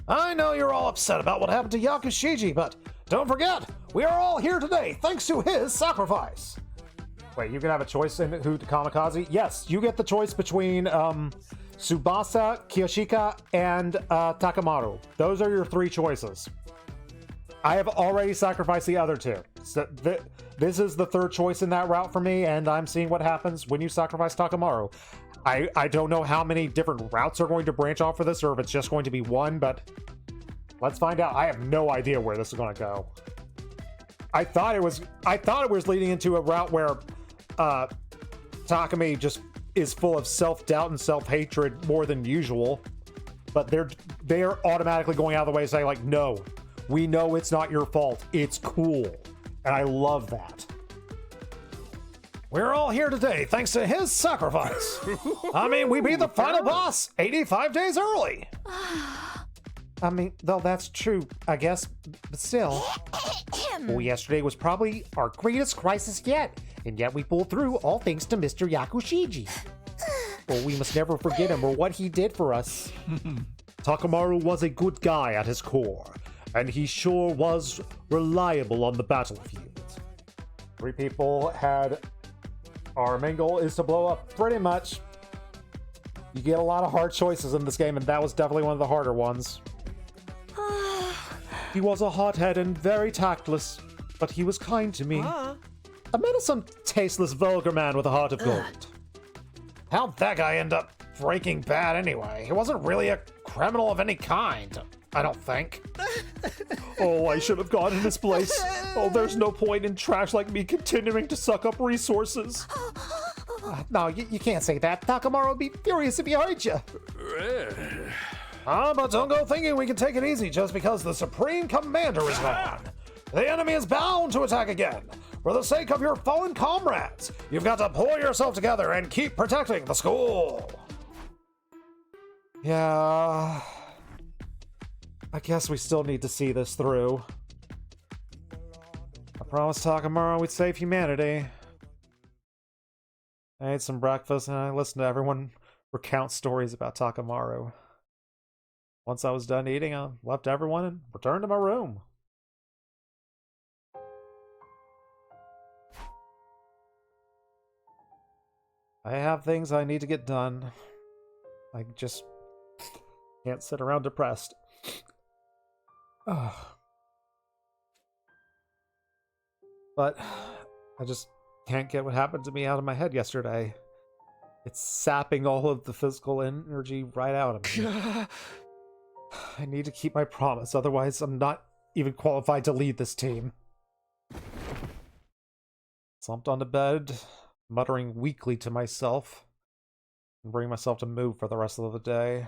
I know you're all upset about what happened to Yakushiji, but don't forget, we are all here today thanks to his sacrifice. Wait, you can have a choice in who to kamikaze? Yes, you get the choice between Tsubasa, Kiyoshika, and Takamaru. Those are your three choices. I have already sacrificed the other two. So this is the third choice in that route for me, and I'm seeing what happens when you sacrifice Takamaru. I don't know how many different routes are going to branch off for this, or if it's just going to be one, but let's find out. I have no idea where this is going to go. I thought it was leading into a route where Takumi just is full of self-doubt and self-hatred more than usual, but they're automatically going out of the way to say, like, no, we know it's not your fault. It's cool. And I love that. We're all here today thanks to his sacrifice. I mean, we beat the final boss 85 days early. I mean, though that's true, I guess, but still. Well, yesterday was probably our greatest crisis yet, and yet we pulled through, all thanks to Mr. Yakushiji. Well, we must never forget him or what he did for us. Takamaru was a good guy at his core, and he sure was reliable on the battlefield. 3 people had... Our main goal is to blow up, pretty much. You get a lot of hard choices in this game, and that was definitely one of the harder ones. He was a hothead and very tactless, but he was kind to me. A meddlesome, tasteless, vulgar man with a heart of gold. How'd that guy end up Breaking Bad anyway? He wasn't really a criminal of any kind, I don't think. Oh, I should have gone in his place. Oh, there's no point in trash like me continuing to suck up resources. No, you can't say that. Takamaru will be furious if he heard you. But don't go thinking we can take it easy just because the Supreme Commander is gone. The enemy is bound to attack again. For the sake of your fallen comrades, you've got to pull yourself together and keep protecting the school. Yeah. I guess we still need to see this through. I promised Takamaru we'd save humanity. I ate some breakfast and I listened to everyone recount stories about Takamaru. Once I was done eating, I left everyone and returned to my room. I have things I need to get done. I just can't sit around depressed. But I just can't get what happened to me out of my head yesterday. It's sapping all of the physical energy right out of me. I need to keep my promise, otherwise I'm not even qualified to lead this team. Slumped onto bed, muttering weakly to myself, and bring myself to move for the rest of the day.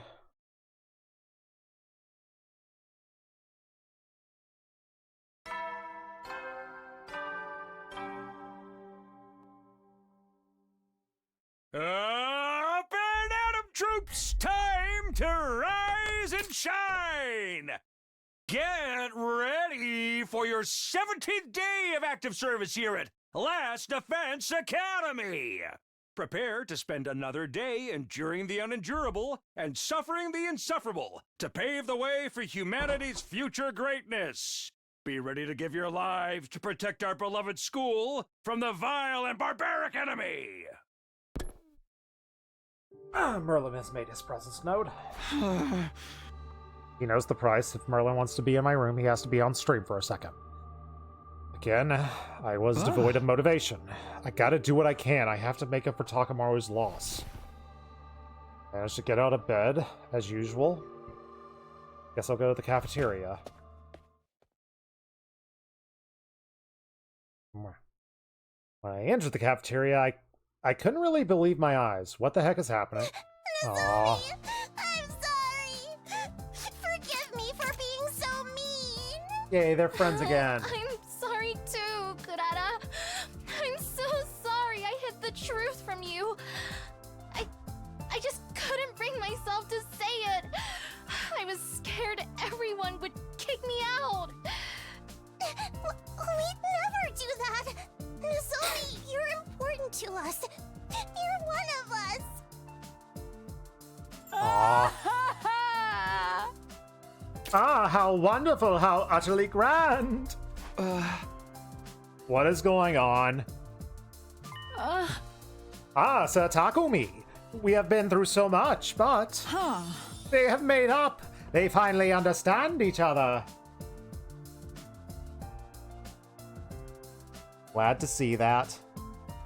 Up and Atom troops, time to rise and shine! Get ready for your 17th day of active service here at Last Defense Academy! Prepare to spend another day enduring the unendurable and suffering the insufferable to pave the way for humanity's future greatness. Be ready to give your lives to protect our beloved school from the vile and barbaric enemy! Merlin has made his presence known. He knows the price. If Merlin wants to be in my room, he has to be on stream for a second. Again, I was devoid of motivation. I gotta do what I can. I have to make up for Takamaru's loss. Managed to get out of bed, as usual. Guess I'll go to the cafeteria. When I entered the cafeteria, I couldn't really believe my eyes. What the heck is happening? Nozomi, I'm sorry. Forgive me for being so mean. Yay, they're friends again. I'm sorry too, Kurata. I'm so sorry I hid the truth from you. I just couldn't bring myself to say it. I was scared everyone would kick me out. We'd never do that. Nozomi, you're important to us. You're one of us. How wonderful, how utterly grand! What is going on? Sir Takumi. We have been through so much, but they have made up. They finally understand each other. Glad to see that.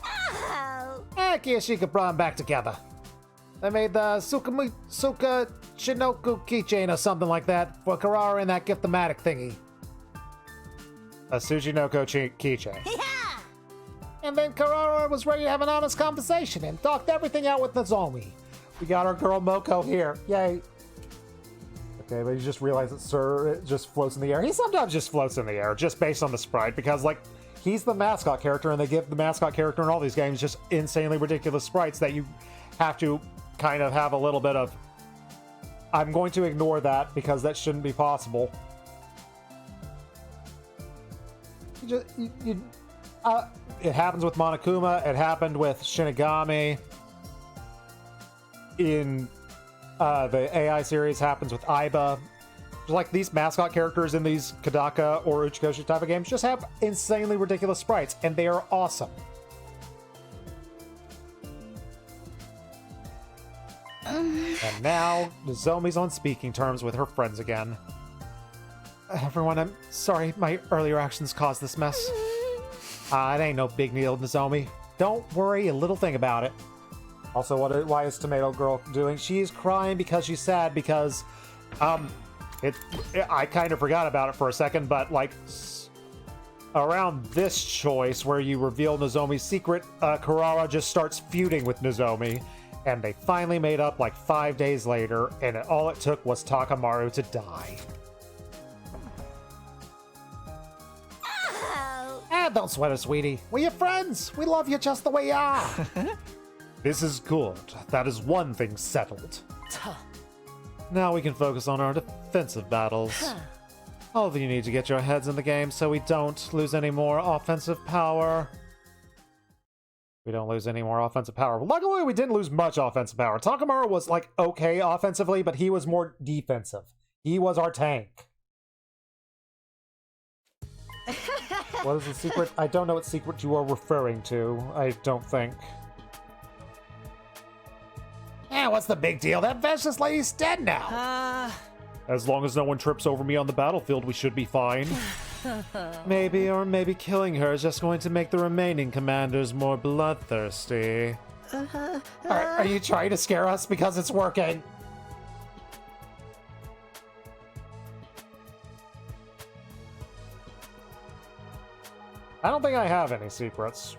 Oh. Kiyashika brought them back together. They made the Suka Shinoku keychain or something like that for Karara and that gift-o-matic thingy. A Tsuchinoko keychain. Yeah. And then Karara was ready to have an honest conversation and talked everything out with Nozomi. We got our girl Moko here. Yay. Okay, but you just realize that Sir just floats in the air. He sometimes just floats in the air, just based on the sprite, because, like, he's the mascot character, and they give the mascot character in all these games just insanely ridiculous sprites that you have to kind of have a little bit of, I'm going to ignore that because that shouldn't be possible. It happens with Monokuma, it happened with Shinigami. In the AI series, happens with Aiba. Like, these mascot characters in these Kodaka or Uchikoshi type of games just have insanely ridiculous sprites, and they are awesome. And now, Nozomi's on speaking terms with her friends again. Everyone, I'm sorry my earlier actions caused this mess. It ain't no big deal, Nozomi. Don't worry a little thing about it. Also, why is Tomato Girl doing? She's crying because she's sad because, I kind of forgot about it for a second, but, like, around this choice where you reveal Nozomi's secret, Kurara just starts feuding with Nozomi, and they finally made up like 5 days later, and all it took was Takamaru to die. Ah, don't sweat it, sweetie. We're your friends. We love you just the way you are. This is good. That is one thing settled. Now we can focus on our defensive battles. All of you need to get your heads in the game so we don't lose any more offensive power. We don't lose any more offensive power. Luckily, we didn't lose much offensive power. Takamaru was, like, okay offensively, but he was more defensive. He was our tank. What is the secret? I don't know what secret you are referring to. I don't think. Yeah, what's the big deal? That vicious lady's dead now. As long as no one trips over me on the battlefield, we should be fine. Maybe killing her is just going to make the remaining commanders more bloodthirsty. Are you trying to scare us? Because it's working. I don't think I have any secrets.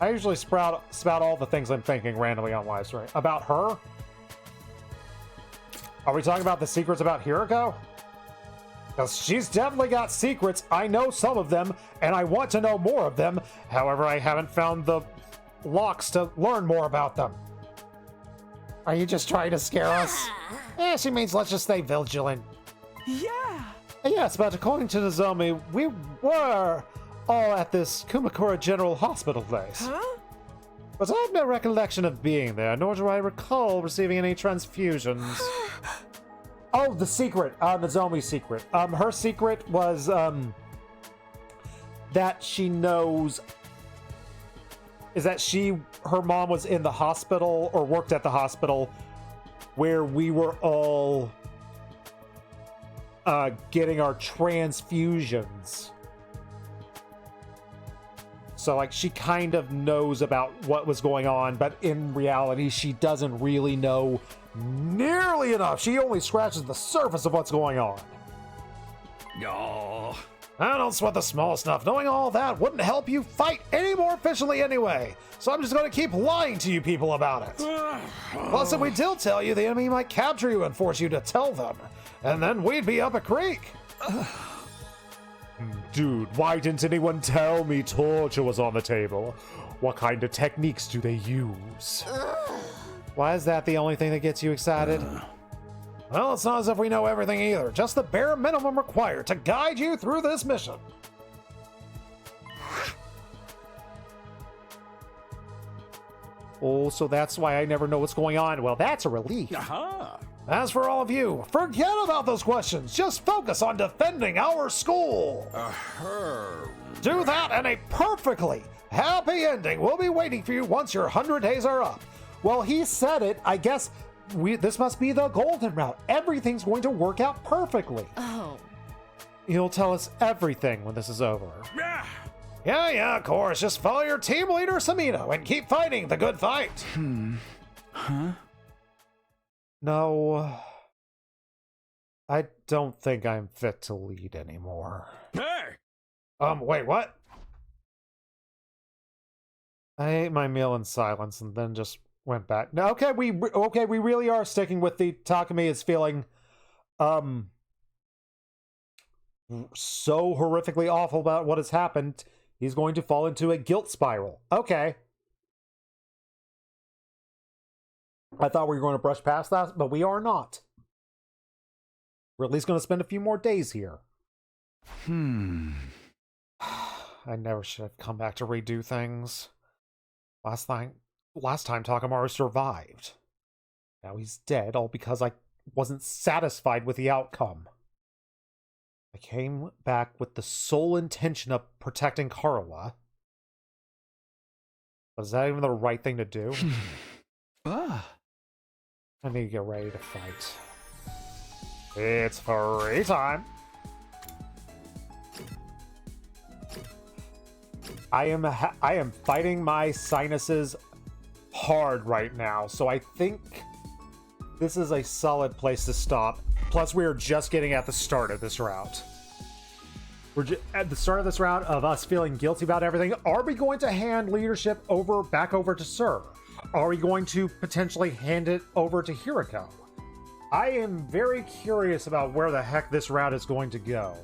I usually spout all the things I'm thinking randomly on live stream. About her? Are we talking about the secrets about Hiroko? Because she's definitely got secrets. I know some of them, and I want to know more of them. However, I haven't found the locks to learn more about them. Are you just trying to scare us? Yeah, she means let's just stay vigilant. Yeah. Yes, but according to Nozomi, we were all at this Kumakura General Hospital place. Huh? But I have no recollection of being there, nor do I recall receiving any transfusions. Oh, the secret. Nozomi's secret. Her secret was, that she knows is that her mom was in the hospital, or worked at the hospital, where we were all, getting our transfusions. So, like, she kind of knows about what was going on, but in reality, she doesn't really know nearly enough. She only scratches the surface of what's going on. No. I don't sweat the small stuff. Knowing all that wouldn't help you fight any more efficiently anyway. So I'm just going to keep lying to you people about it. Plus, if we did tell you, the enemy might capture you and force you to tell them. And then we'd be up a creek. Dude, why didn't anyone tell me torture was on the table? What kind of techniques do they use? Why is that the only thing that gets you excited? Well, it's not as if we know everything either. Just the bare minimum required to guide you through this mission. Oh, so that's why I never know what's going on. Well, that's a relief. Aha. As for all of you, forget about those questions. Just focus on defending our school. Do that, and a perfectly happy ending will be waiting for you once your 100 days are up. Well, he said it. I guess this must be the golden route. Everything's going to work out perfectly. Oh. He'll tell us everything when this is over. Yeah, of course. Just follow your team leader, Samino, and keep fighting the good fight. Huh? No. I don't think I'm fit to lead anymore. Hey. Wait, what? I ate my meal in silence and then just went back. No, okay, we really are sticking with the Takumi is feeling so horrifically awful about what has happened, he's going to fall into a guilt spiral. Okay. I thought we were going to brush past that, but we are not. We're at least going to spend a few more days here. I never should have come back to redo things. Last time Takamaru survived. Now he's dead, all because I wasn't satisfied with the outcome. I came back with the sole intention of protecting Karawa. But is that even the right thing to do? I need to get ready to fight. It's free time. I am fighting my sinuses hard right now, so I think this is a solid place to stop. Plus, we are just getting at the start of this route. We're at the start of this round of us feeling guilty about everything. Are we going to hand leadership back over to Sir? Are we going to potentially hand it over to Hiriko? I am very curious about where the heck this route is going to go.